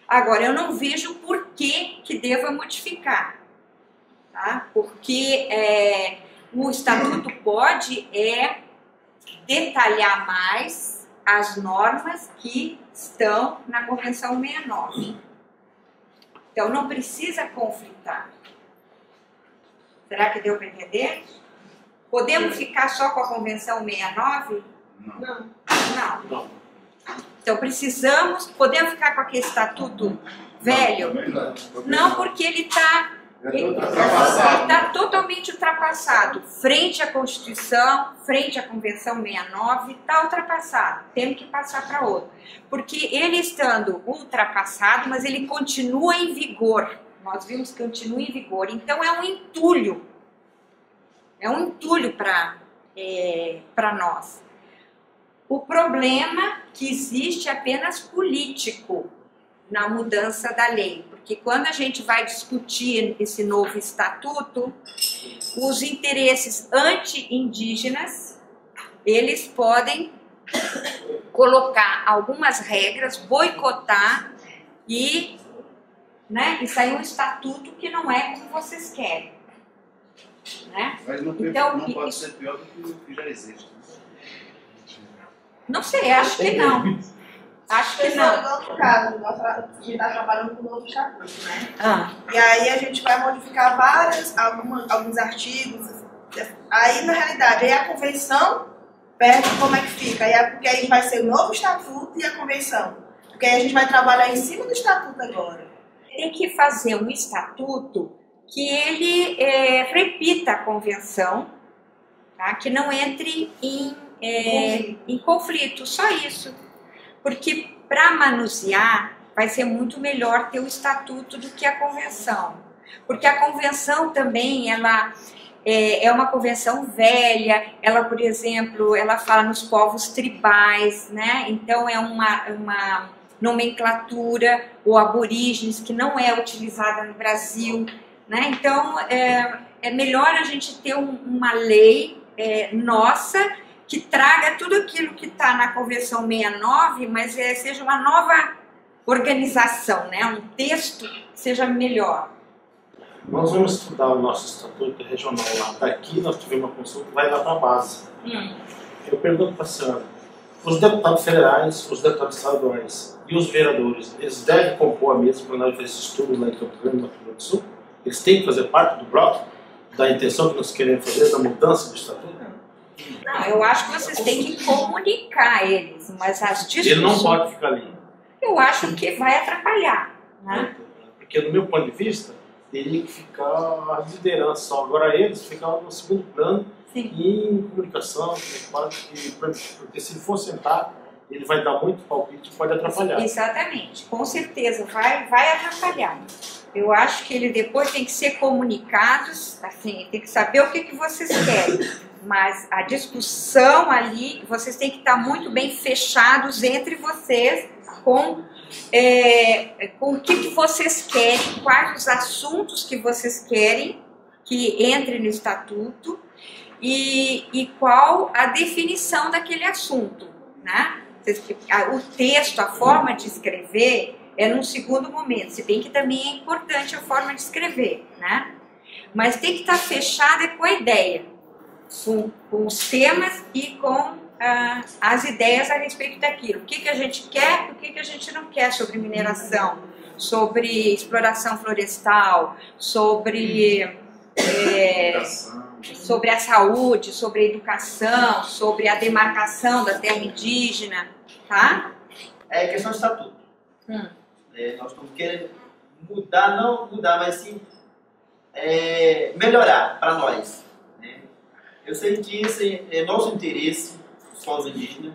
Agora, eu não vejo por que deva modificar, tá? Porque o Estatuto pode detalhar mais as normas que estão na Convenção 169. Então, não precisa conflitar. Será que deu para entender? Podemos ficar só com a Convenção 169? Não. Não. Então, podemos ficar com aquele estatuto velho? Não, porque ele está totalmente ultrapassado. Frente à Constituição, frente à Convenção 169, está ultrapassado. Temos que passar para outro. Porque ele estando ultrapassado, mas ele continua em vigor. Nós vimos que continua em vigor. Então, é um entulho. É um entulho para nós. O problema que existe é apenas político na mudança da lei. Porque quando a gente vai discutir esse novo estatuto, os interesses anti-indígenas, eles podem colocar algumas regras, boicotar e sair um estatuto que não é como vocês querem. Né? Mas não pode ser pior do que o que já existe. Não sei, acho que não. Acho que não. No outro caso, a gente está trabalhando com o novo estatuto, né? E E aí a gente vai modificar alguns artigos. Aí, na realidade, aí a convenção perde como é que fica. Porque aí vai ser o novo estatuto e a convenção. Porque aí a gente vai trabalhar em cima do estatuto agora. Tem que fazer um estatuto que ele repita a convenção, tá? Que não entre em conflito, só isso. Porque para manusear vai ser muito melhor ter o estatuto do que a convenção. Porque a convenção também, ela é uma convenção velha, ela, por exemplo, ela fala nos povos tribais, né? Então é uma nomenclatura, ou aborígenes, que não é utilizada no Brasil, né? Então é melhor a gente ter uma lei nossa, que traga tudo aquilo que está na Convenção 69, mas seja uma nova organização, né? Um texto que seja melhor. Nós vamos estudar o nosso estatuto regional lá. Daqui nós tivemos uma consulta que vai lá para a base. Eu pergunto para a senhora, os deputados federais, os deputados estaduais e os vereadores, eles devem compor a mesa para nós fazer esse estudo lá em Campo Grande, no Rio Grande do Sul? Eles têm que fazer parte do bloco da intenção que nós queremos fazer, da mudança do estatuto? Não, eu acho que vocês têm que comunicar eles, mas as discussões... Ele não pode ficar ali. Eu acho que vai atrapalhar, né? Porque, do meu ponto de vista, teria que ficar a liderança só. Agora eles ficavam no segundo plano. Sim. E em comunicação, porque se ele for sentar, ele vai dar muito palpite, pode atrapalhar. Exatamente, com certeza, vai atrapalhar. Eu acho que ele depois tem que ser comunicados, assim, tem que saber o que vocês querem. Mas a discussão ali, vocês têm que estar muito bem fechados entre vocês com o que vocês querem, quais os assuntos que vocês querem que entre no estatuto e qual a definição daquele assunto, né? O texto, a forma de escrever é num segundo momento, se bem que também é importante a forma de escrever, né? Mas tem que estar fechada com a ideia, com os temas e com as ideias a respeito daquilo. O que a gente quer, o que a gente não quer sobre mineração, sobre exploração florestal, sobre a saúde, sobre a educação, sobre a demarcação da terra indígena, tá? É questão de estatuto. Nós estamos querendo mudar, não mudar, mas sim melhorar para nós. Né? Eu sei que esse é nosso interesse, os povos indígenas,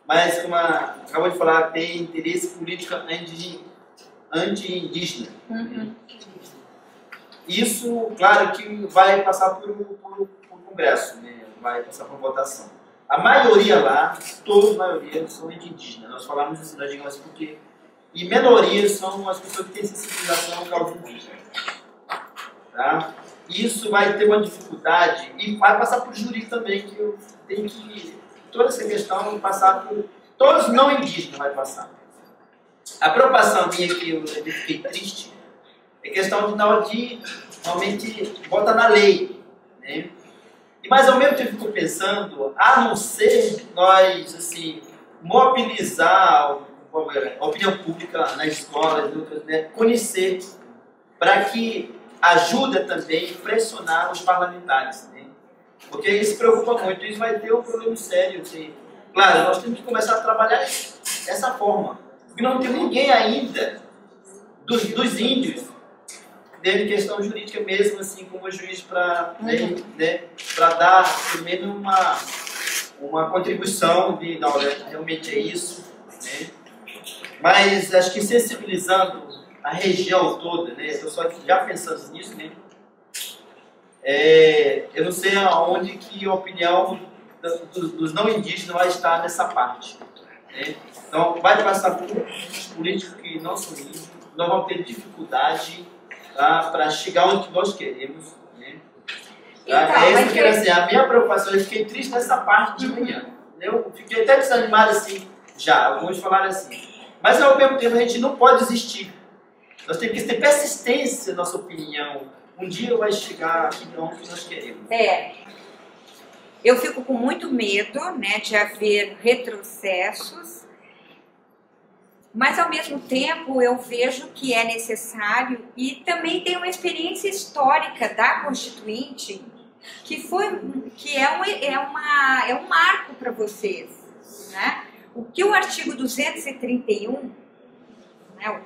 mas como acabou de falar, tem interesse político anti-indígena. Né? Isso, claro, que vai passar por Congresso, né? Vai passar por votação. A maioria lá, toda a maioria, são anti-indígenas. Nós falamos isso, nós digamos assim, porque... E minorias são as pessoas que têm sensibilização ao causa indígena. Tá? Isso vai ter uma dificuldade e vai passar por júri também, que eu tenho que... Toda essa questão passar por... Todos não indígenas vai passar. A preocupação minha que eu fiquei triste é questão de realmente botar na lei. Né? Mas ao mesmo tempo fico pensando, a não ser nós assim, mobilizar a opinião pública nas escolas, né, conhecer, para que ajude também a pressionar os parlamentares. Né? Porque isso preocupa muito, isso vai ter um problema sério. Assim. Claro, nós temos que começar a trabalhar dessa forma. Porque não tem ninguém ainda dos índios, de questão jurídica mesmo, assim, como juiz para dar pelo menos uma contribuição de, não, realmente é isso, né? Mas acho que sensibilizando a região toda, né? Estou só já pensando nisso, né? Eu não sei aonde que a opinião dos não indígenas vai estar nessa parte, né? Então vai passar por políticos que não são índios, nós vamos ter dificuldade para chegar onde nós queremos. Né? Então, assim, a minha preocupação, eu fiquei triste nessa parte de manhã. Eu fiquei até desanimado assim, já, alguns falaram assim. Mas ao mesmo tempo a gente não pode desistir. Nós temos que ter persistência na nossa opinião. Um dia vai chegar aqui onde nós queremos. Eu fico com muito medo, né, de haver retrocessos. Mas, ao mesmo tempo, eu vejo que é necessário e também tem uma experiência histórica da Constituinte que é um marco para vocês. Né? O que o artigo 231, né,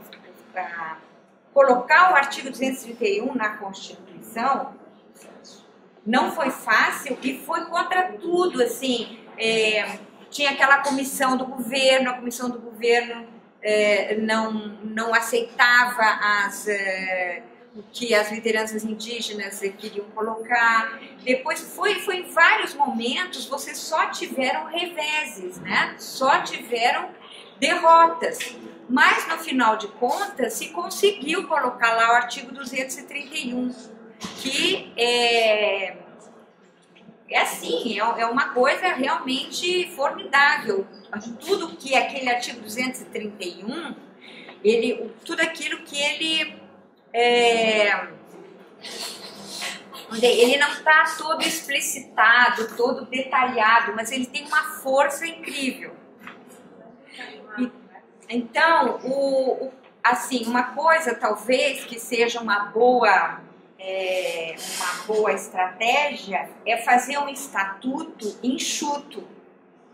colocar o artigo 231 na Constituição não foi fácil e foi contra tudo. Assim, tinha aquela comissão do governo, a comissão do governo não aceitava o que as lideranças indígenas queriam colocar. Depois foi em vários momentos, vocês só tiveram reveses, né? Só tiveram derrotas. Mas no final de contas se conseguiu colocar lá o artigo 231, que assim, é uma coisa realmente formidável. Tudo que aquele artigo 231, tudo aquilo que ele não está todo explicitado, todo detalhado, mas ele tem uma força incrível. Então, assim, uma coisa talvez que seja uma boa estratégia é fazer um estatuto enxuto,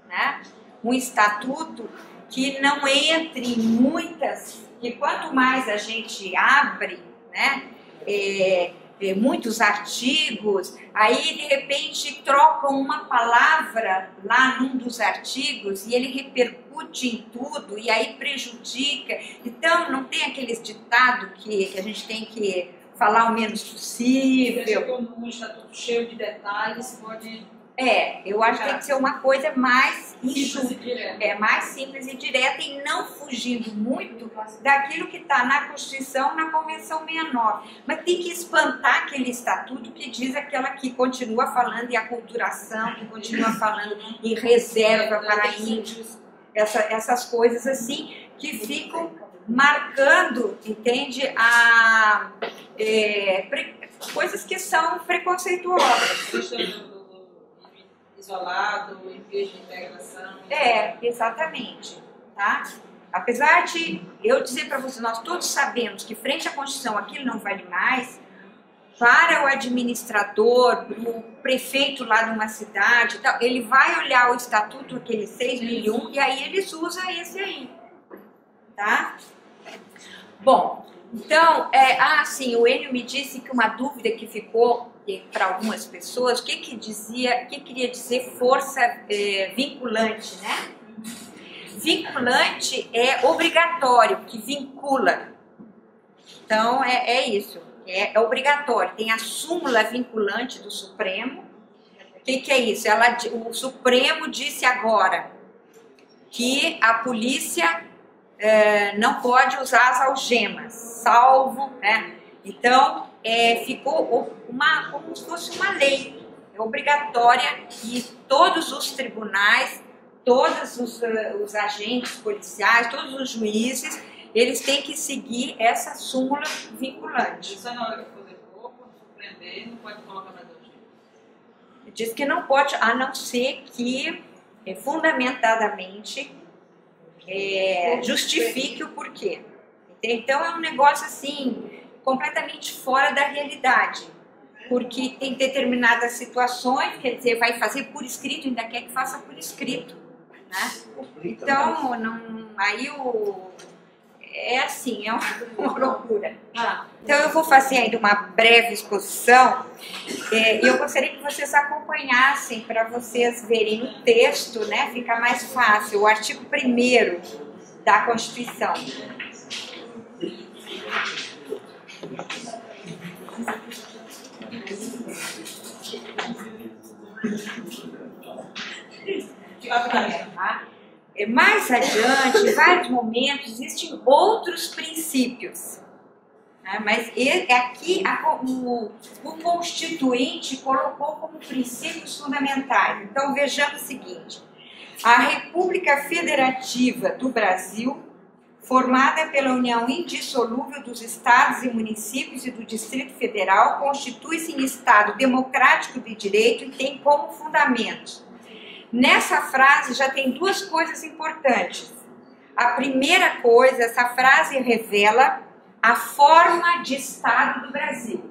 né? Um estatuto que não entre muitas, que quanto mais a gente abre, né, muitos artigos, aí de repente trocam uma palavra lá num dos artigos e ele repercute em tudo e aí prejudica. Então não tem aqueles ditados que a gente tem que falar o menos possível. Quando um estatuto cheio de detalhes pode... eu acho que tem que ser uma coisa mais mais simples e direta e não fugindo muito daquilo que está na Constituição, na Convenção 69. Mas tem que espantar aquele estatuto que diz aquela que continua falando em aculturação, que continua falando em reserva para índios, essas coisas assim que ficam marcando, entende, coisas que são preconceituosas. Isolado, em vez de integração. Exatamente. Tá? Apesar de eu dizer para vocês, nós todos sabemos que frente à Constituição aquilo não vale mais, para o administrador, o prefeito lá de uma cidade, ele vai olhar o estatuto, aquele 6.001, e aí eles usam esse aí. Tá? Bom, então, sim, o Enio me disse que uma dúvida que ficou para algumas pessoas, o que queria dizer força vinculante, né? Vinculante é obrigatório, que vincula. Então, é isso, é obrigatório. Tem a súmula vinculante do Supremo. O que é isso? O Supremo disse agora que a polícia não pode usar as algemas, salvo, né? Então, ficou como se fosse uma lei obrigatória e todos os tribunais, todos os agentes policiais, todos os juízes, eles têm que seguir essa súmula vinculante. Só na hora de fazer corpo, prender, não pode colocar mais algema. Diz que não pode, a não ser que fundamentadamente justifique o porquê. Então é um negócio assim completamente fora da realidade, porque tem determinadas situações, quer dizer, vai fazer por escrito, ainda quer que faça por escrito, né? Então aí é assim, é uma loucura. Então eu vou fazer ainda uma breve exposição e eu gostaria que vocês acompanhassem para vocês verem o texto, né? Fica mais fácil, o artigo 1º da Constituição. Mais adiante, em vários momentos, existem outros princípios, né? Mas aqui o Constituinte colocou como princípios fundamentais. Então vejamos o seguinte: a República Federativa do Brasil, formada pela união indissolúvel dos estados e municípios e do Distrito Federal, constitui-se em Estado democrático de direito e tem como fundamentos. Nessa frase já tem duas coisas importantes. A primeira coisa, essa frase revela a forma de Estado do Brasil.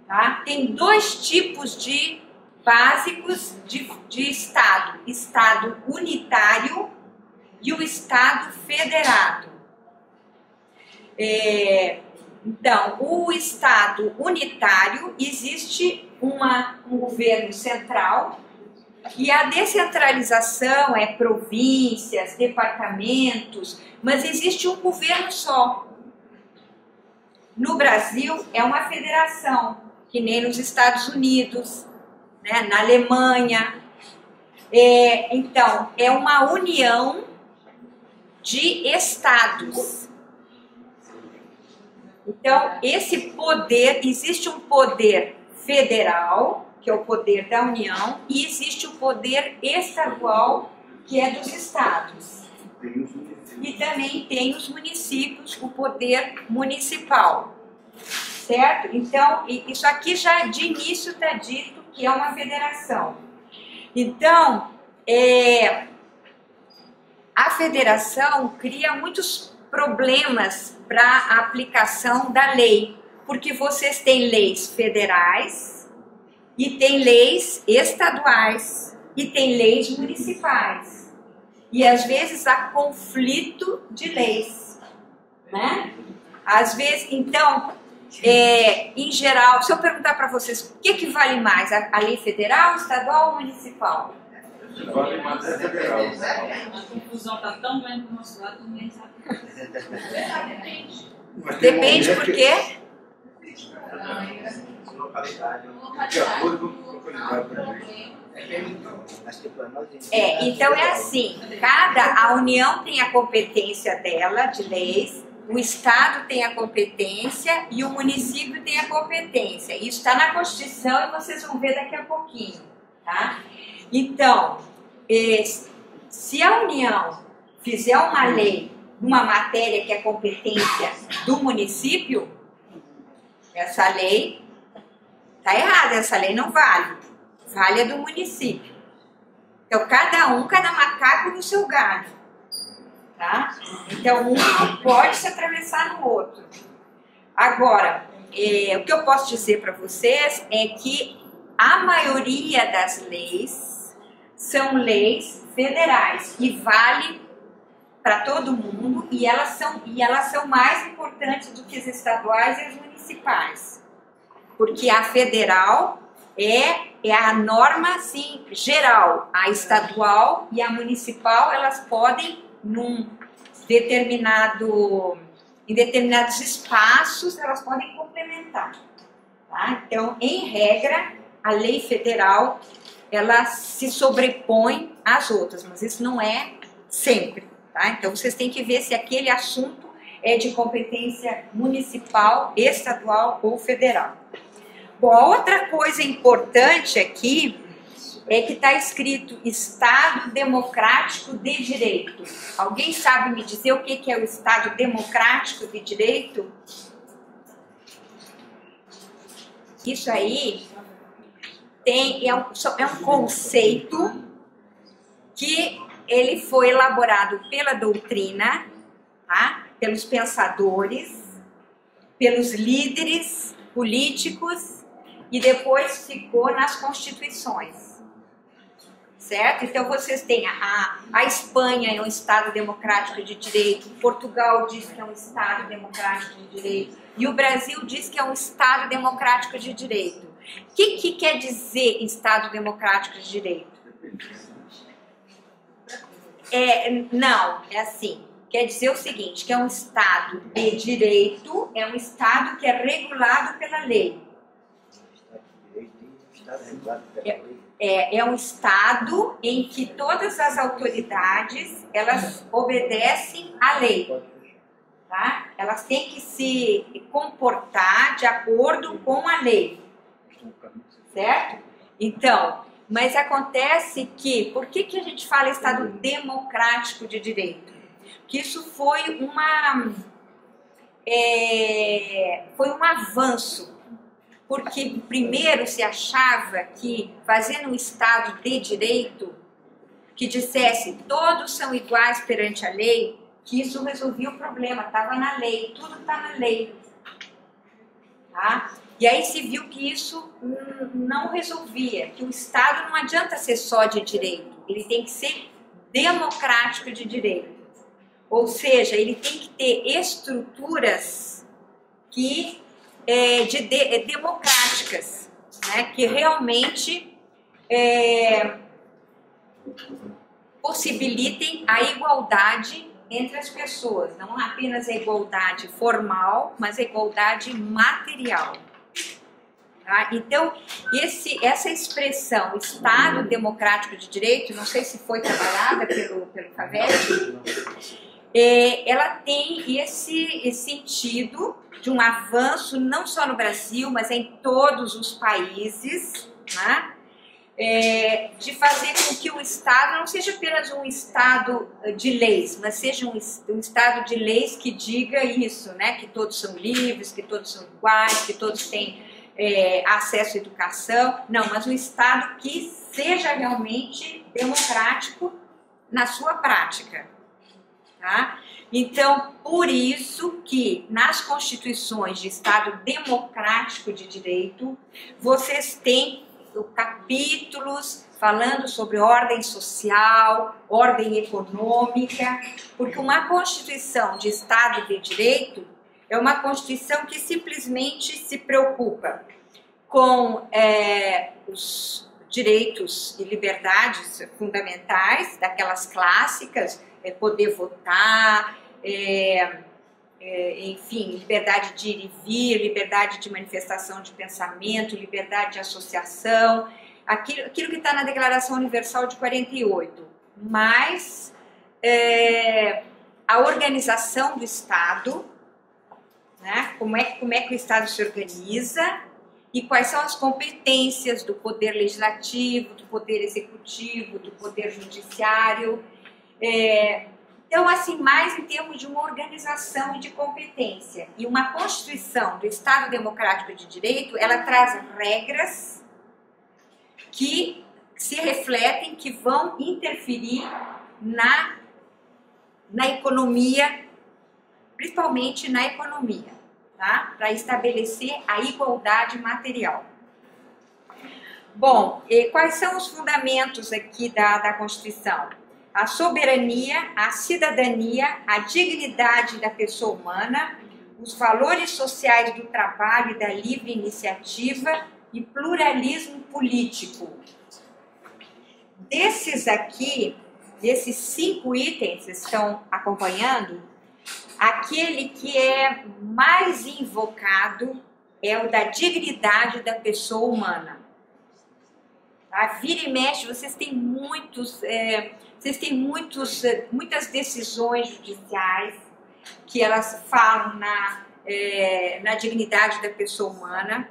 Tá? Tem dois tipos de básicos de Estado: Estado unitário e o Estado federado. Então, o Estado unitário, existe um governo central e a descentralização é províncias, departamentos, mas existe um governo só. No Brasil é uma federação, que nem nos Estados Unidos, né, na Alemanha. Então, é uma união de estados. Então, esse poder, existe um poder federal, que é o poder da União, e existe o poder estadual, que é dos estados. E também tem os municípios, o poder municipal. Certo? Então, isso aqui já de início está dito que é uma federação. Então, a federação cria muitos problemas para a aplicação da lei, porque vocês têm leis federais e tem leis estaduais e tem leis municipais. E às vezes há conflito de leis, né? Às vezes, então, Em geral, se eu perguntar para vocês, o que vale mais, a lei federal, estadual ou municipal? Vale mais a federal. A confusão está tão grande do nosso lado, ninguém sabe. Depende por quê? Então é assim, a União tem a competência dela, de leis, o Estado tem a competência e o município tem a competência. Isso está na Constituição e vocês vão ver daqui a pouquinho, tá? Então, se a União fizer uma lei, uma matéria que é competência do município, essa lei está errada, essa lei não vale. Vale a do município. Então, cada macaco no seu galho. Tá? Então, um não pode se atravessar no outro. Agora, o que eu posso dizer para vocês é que a maioria das leis são leis federais e vale para todo mundo e elas são mais importantes do que as estaduais e as municipais. Porque a federal é a norma assim, geral. A estadual e a municipal, elas podem, em determinados espaços, elas podem complementar. Tá? Então, em regra, a lei federal, ela se sobrepõe às outras, mas isso não é sempre. Tá? Então, vocês têm que ver se aquele assunto é de competência municipal, estadual ou federal. Bom, a outra coisa importante aqui é que está escrito Estado Democrático de Direito. Alguém sabe me dizer o que é o Estado Democrático de Direito? Isso aí é um conceito que ele foi elaborado pela doutrina, tá? Pelos pensadores, pelos líderes políticos e depois ficou nas constituições. Certo? Então vocês têm a Espanha é um Estado democrático de direito, Portugal diz que é um Estado democrático de direito e o Brasil diz que é um Estado democrático de direito. O que quer dizer Estado democrático de direito? Não, é assim. Quer dizer o seguinte, que é um Estado de direito, é um Estado que é regulado pela lei. É um Estado em que todas as autoridades, elas obedecem à lei. Tá? Elas têm que se comportar de acordo com a lei. Certo? Então, mas acontece que, por que a gente fala Estado democrático de direito? Que isso foi um avanço. Porque primeiro se achava que fazendo um Estado de direito, que dissesse todos são iguais perante a lei, que isso resolvia o problema, estava na lei, tudo está na lei. Tá? E aí se viu que isso não resolvia, que o Estado não adianta ser só de direito, ele tem que ser democrático de direito. Ou seja, ele tem que ter estruturas democráticas, né, que realmente possibilitem a igualdade entre as pessoas, não apenas a igualdade formal, mas a igualdade material. Tá? Então, essa expressão Estado Democrático de Direito, não sei se foi trabalhada pelo Cavete, ela tem esse sentido de um avanço não só no Brasil, mas em todos os países, né? De fazer com que o Estado não seja apenas um Estado de leis, mas seja um Estado de leis que diga isso, né? Que todos são livres, que todos são iguais, que todos têm acesso à educação. Não, mas um Estado que seja realmente democrático na sua prática. Tá? Então, por isso que nas constituições de Estado democrático de direito, vocês têm capítulos falando sobre ordem social, ordem econômica, porque uma Constituição de Estado de Direito, é uma Constituição que simplesmente se preocupa com os direitos e liberdades fundamentais, daquelas clássicas, poder votar, enfim, liberdade de ir e vir, liberdade de manifestação de pensamento, liberdade de associação, aquilo que está na Declaração Universal de 48, mas a organização do Estado, né? Como é que o Estado se organiza e quais são as competências do poder legislativo, do poder executivo, do poder judiciário. Então, assim, mais em termos de uma organização e de competência. E uma Constituição do Estado Democrático de Direito, ela traz regras que se refletem, que vão interferir na economia, principalmente na economia, tá? Para estabelecer a igualdade material. Bom, quais são os fundamentos aqui da Constituição? A soberania, a cidadania, a dignidade da pessoa humana, os valores sociais do trabalho e da livre iniciativa e pluralismo político. Desses aqui, desses 5 itens que estão acompanhando, aquele que é mais invocado é o da dignidade da pessoa humana. Tá? Vira e mexe, vocês têm muitas decisões judiciais que elas falam na dignidade da pessoa humana,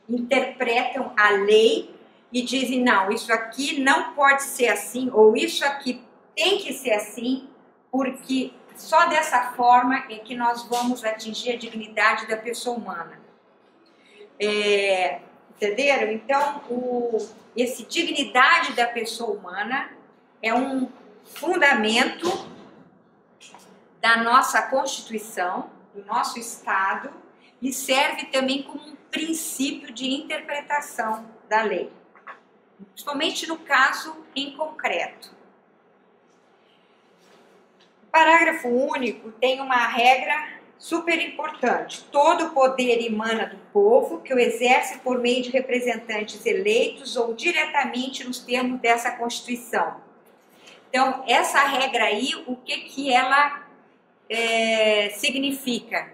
interpretam a lei e dizem, não, isso aqui não pode ser assim, ou isso aqui tem que ser assim, porque só dessa forma é que nós vamos atingir a dignidade da pessoa humana. Entenderam? Então, esse dignidade da pessoa humana é um fundamento da nossa Constituição, do nosso Estado, e serve também como um princípio de interpretação da lei, principalmente no caso em concreto. O parágrafo único tem uma regra super importante. Todo poder emana do povo, que o exerce por meio de representantes eleitos ou diretamente nos termos dessa Constituição. Então, essa regra aí, o que ela significa?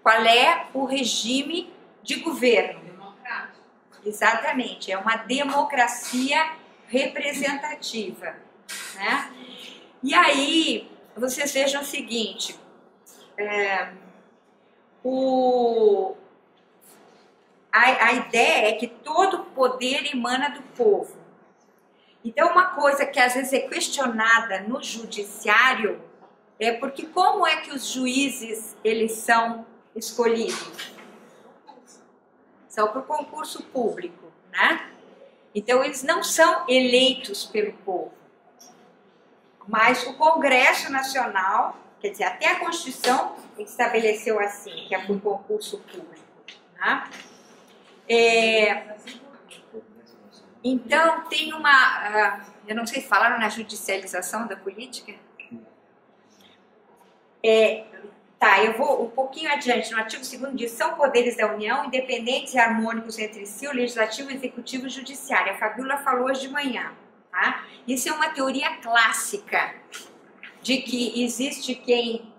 Qual é o regime de governo? Democrático. Exatamente, é uma democracia representativa, né? E aí, vocês vejam o seguinte, a ideia é que todo poder emana do povo. Então, uma coisa que às vezes é questionada no judiciário é porque como é que os juízes eles são escolhidos? São por concurso público, né? Então, eles não são eleitos pelo povo. Mas o Congresso Nacional, quer dizer, até a Constituição estabeleceu assim, que é por concurso público, né? Então, tem eu não sei, falaram na judicialização da política? Tá, eu vou um pouquinho adiante. No artigo 2º diz, são poderes da União, independentes e harmônicos entre si, o Legislativo, o Executivo e o Judiciário. A Fabíola falou hoje de manhã. Tá? Isso é uma teoria clássica, de que existe quem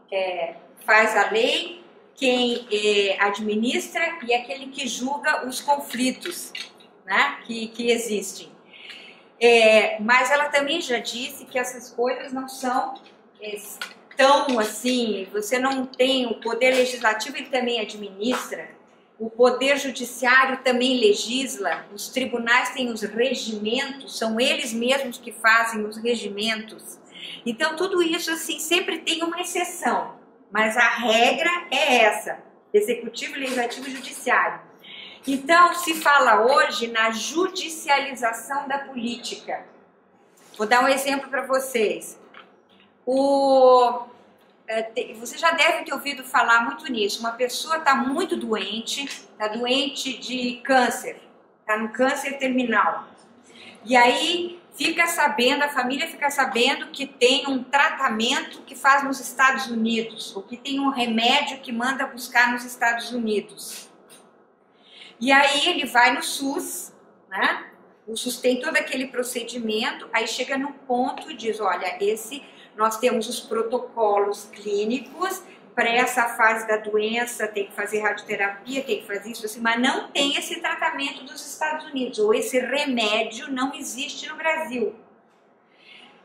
faz a lei, quem administra e aquele que julga os conflitos, né, que existem. Mas ela também já disse que essas coisas não são tão assim, você não tem o poder legislativo, ele também administra, o poder judiciário também legisla, os tribunais têm os regimentos, são eles mesmos que fazem os regimentos. Então tudo isso assim sempre tem uma exceção, mas a regra é essa, executivo, legislativo e judiciário. Então se fala hoje na judicialização da política. Vou dar um exemplo para vocês. Você já deve ter ouvido falar muito nisso. Uma pessoa está muito doente, está doente de câncer, está no câncer terminal. E aí fica sabendo, a família fica sabendo que tem um tratamento que faz nos Estados Unidos, ou que tem um remédio que manda buscar nos Estados Unidos. E aí ele vai no SUS, né? O SUS tem todo aquele procedimento, aí chega no ponto e diz, olha, nós temos os protocolos clínicos, para essa fase da doença tem que fazer radioterapia, tem que fazer isso assim, mas não tem esse tratamento dos Estados Unidos, ou esse remédio não existe no Brasil.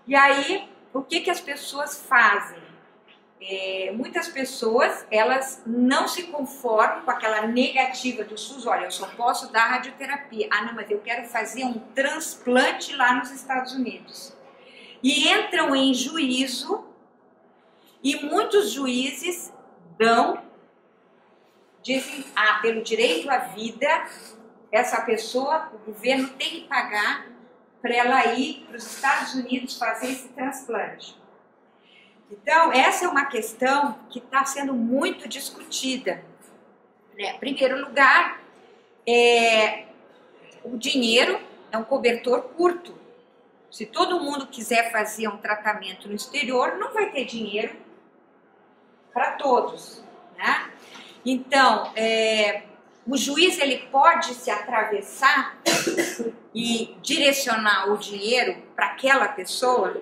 E aí, o que as pessoas fazem? Muitas pessoas, elas não se conformam com aquela negativa do SUS, olha, eu só posso dar radioterapia. Ah, não, mas eu quero fazer um transplante lá nos Estados Unidos. E entram em juízo, e muitos juízes dizem, pelo direito à vida, essa pessoa, o governo tem que pagar para ela ir para os Estados Unidos fazer esse transplante. Então, essa é uma questão que está sendo muito discutida. Em primeiro lugar, o dinheiro é um cobertor curto. Se todo mundo quiser fazer um tratamento no exterior, não vai ter dinheiro para todos, né? Então, o juiz ele pode se atravessar e direcionar o dinheiro para aquela pessoa,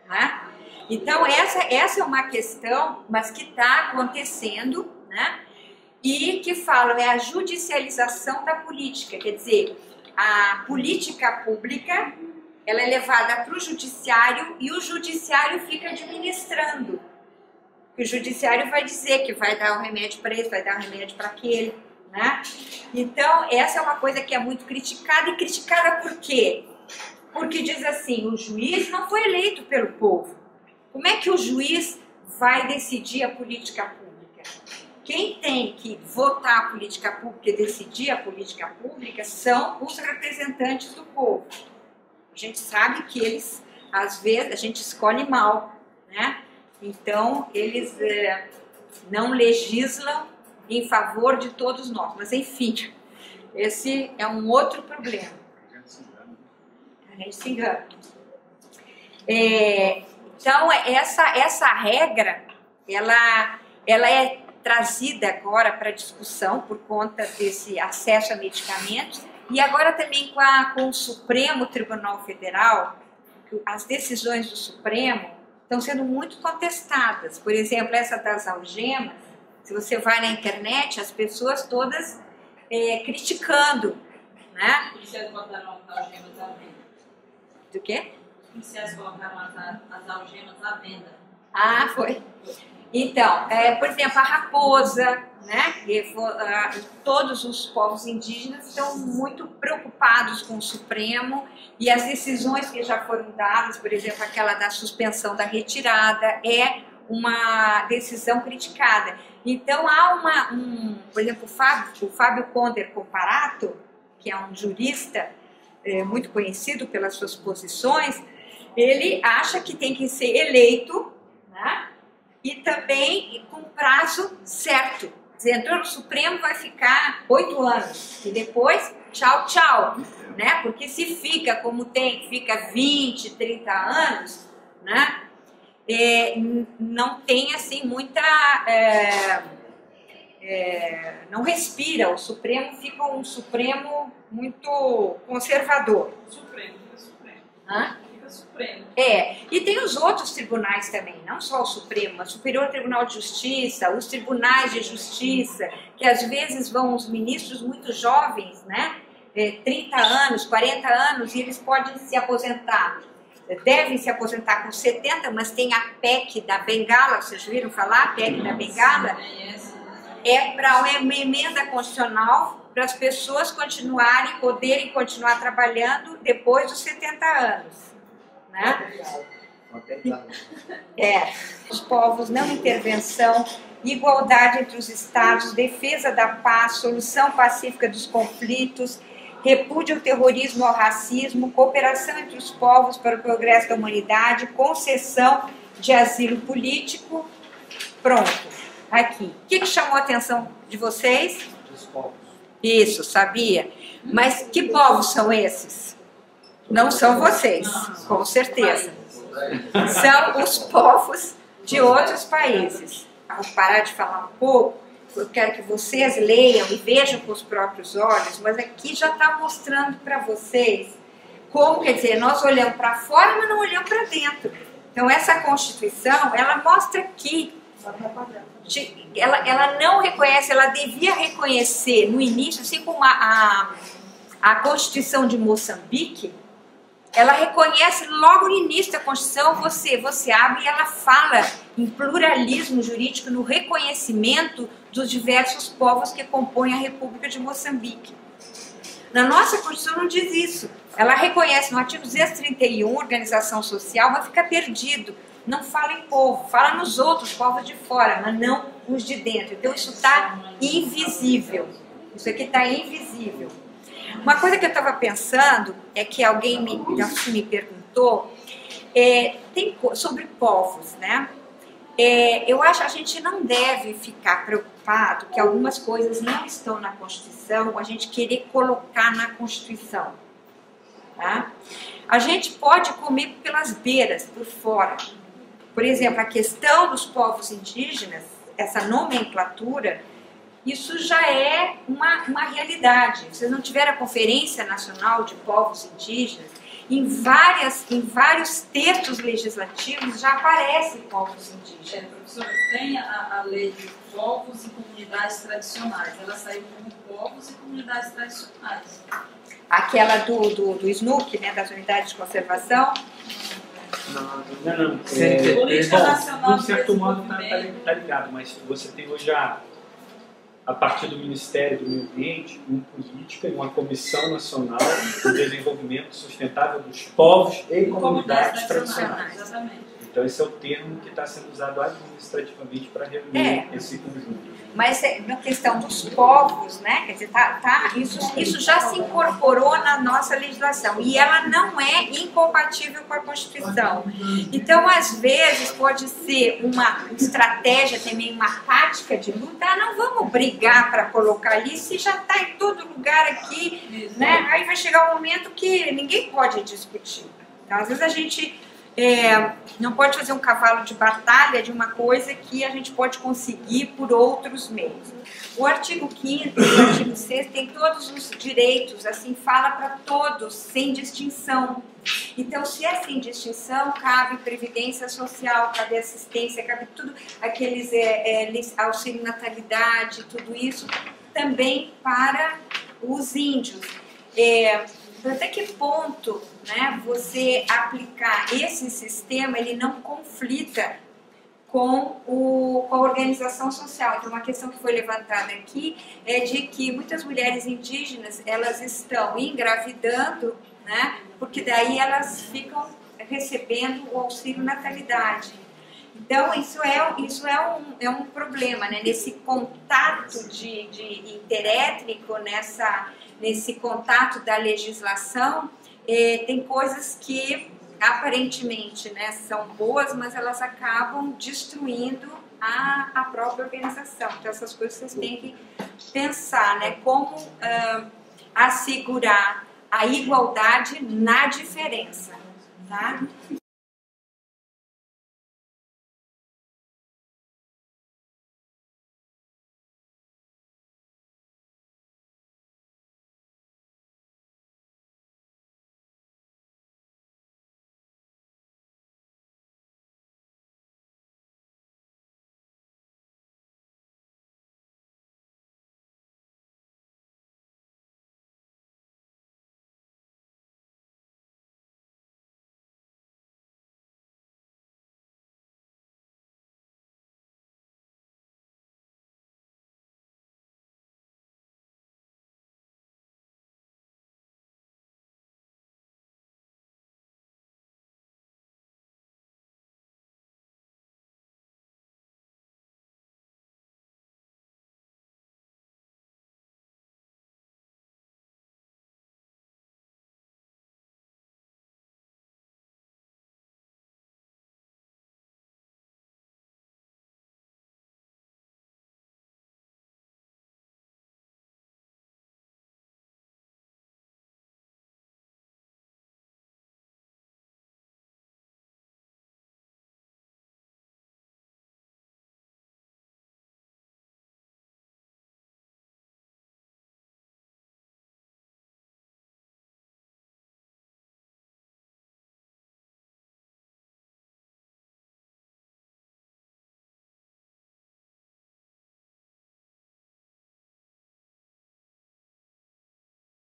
né? Então, essa é uma questão, mas que está acontecendo, né? E que falam, a judicialização da política, quer dizer, a política pública, ela é levada para o judiciário e o judiciário fica administrando. O judiciário vai dizer que vai dar um remédio para esse, vai dar um remédio para aquele, né? Então, essa é uma coisa que é muito criticada, e criticada por quê? Porque diz assim, o juiz não foi eleito pelo povo. Como é que o juiz vai decidir a política pública? Quem tem que votar a política pública e decidir a política pública são os representantes do povo. A gente sabe que eles, às vezes, a gente escolhe mal, né? Então, eles não legislam em favor de todos nós. Mas, enfim, esse é um outro problema. A gente se engana. Então, essa regra, ela é trazida agora para discussão por conta desse acesso a medicamentos e agora também com o Supremo Tribunal Federal, as decisões do Supremo estão sendo muito contestadas. Por exemplo, essa das algemas, se você vai na internet, as pessoas todas criticando, né? Os policiais botaram as algemas à venda. Do quê? Os policiais colocaram as algemas à venda. Ah, foi. Então, por exemplo, a raposa, né? Todos os povos indígenas estão muito preocupados com o Supremo e as decisões que já foram dadas, por exemplo, aquela da suspensão da retirada, é uma decisão criticada. Então, há por exemplo, o Fábio Conder Comparato, que é um jurista muito conhecido pelas suas posições, ele acha que tem que ser eleito, né? E também com prazo certo. Entrou no Supremo, vai ficar 8 anos. E depois, tchau, tchau. Né? Porque se fica como fica 20, 30 anos, né? Não tem assim muita... não respira. O Supremo fica um Supremo muito conservador. Supremo. Hã? Supremo. E tem os outros tribunais também, não só o Supremo, o Superior Tribunal de Justiça, os tribunais de justiça, que às vezes vão os ministros muito jovens, né? 30 anos, 40 anos, e eles podem se aposentar. Devem se aposentar com 70, mas tem a PEC da Bengala, vocês viram falar? A PEC da Bengala é para uma emenda constitucional para as pessoas poderem continuar trabalhando depois dos 70 anos. Né? Os povos, não intervenção, igualdade entre os estados, defesa da paz, solução pacífica dos conflitos, repúdio ao terrorismo, ao racismo, cooperação entre os povos para o progresso da humanidade, concessão de asilo político. Pronto, aqui. O que chamou a atenção de vocês? Os povos. Isso, sabia. Mas que povos são esses? Não são vocês, com certeza. São os povos de outros países. Vou parar de falar um pouco, eu quero que vocês leiam e vejam com os próprios olhos, mas aqui já está mostrando para vocês como, quer dizer, nós olhamos para fora, mas não olhamos para dentro. Então, essa Constituição, ela mostra aqui, ela não reconhece, ela devia reconhecer no início, assim como a Constituição de Moçambique, ela reconhece logo no início da Constituição, você abre e ela fala em pluralismo jurídico, no reconhecimento dos diversos povos que compõem a República de Moçambique. Na nossa Constituição não diz isso. Ela reconhece no artigo 231, organização social, mas fica perdido. Não fala em povo, fala nos outros povos de fora, mas não os de dentro. Então isso está invisível. Isso aqui está invisível. Uma coisa que eu estava pensando é que alguém me perguntou sobre povos, né? Eu acho que a gente não deve ficar preocupado que algumas coisas não estão na Constituição, a gente querer colocar na Constituição. Tá? A gente pode comer pelas beiras, por fora. Por exemplo, a questão dos povos indígenas, essa nomenclatura, isso já é uma realidade. Vocês não tiveram a Conferência Nacional de Povos Indígenas? Em vários textos legislativos já aparecem povos indígenas. Professora, tem a lei de povos e comunidades tradicionais. Ela saiu como povos e comunidades tradicionais. Aquela do SNUC, né, das unidades de conservação? Não. Política Nacional de certo modo está ligado, mas você tem hoje a partir do Ministério do Meio Ambiente, uma política e uma Comissão Nacional de Desenvolvimento Sustentável dos Povos e Comunidades Tradicionais. Exatamente. Então esse é o termo que está sendo usado administrativamente para reunir esse conjunto. Mas na questão dos povos, né, quer dizer, isso já se incorporou na nossa legislação e ela não é incompatível com a Constituição. Então, às vezes, pode ser uma estratégia também, uma tática de luta, não vamos brigar para colocar ali, se já está em todo lugar aqui, né, aí vai chegar um momento que ninguém pode discutir. Então, às vezes a gente não pode fazer um cavalo de batalha de uma coisa que a gente pode conseguir por outros meios. O artigo 5º e o artigo 6º tem todos os direitos, assim, fala para todos, sem distinção. Então, se é sem distinção, cabe previdência social, cabe assistência, cabe tudo, aqueles auxílio natalidade, tudo isso, também para os índios. Até que ponto, né, você aplicar esse sistema, ele não conflita com a organização social. Então, uma questão que foi levantada aqui é de que muitas mulheres indígenas, elas estão engravidando, né, porque daí elas ficam recebendo o auxílio natalidade. Então, isso é um problema, né, nesse contato interétnico, nesse contato da legislação, tem coisas que aparentemente, né, são boas, mas elas acabam destruindo a própria organização. Então, essas coisas vocês têm que pensar, né, como assegurar a igualdade na diferença. Tá?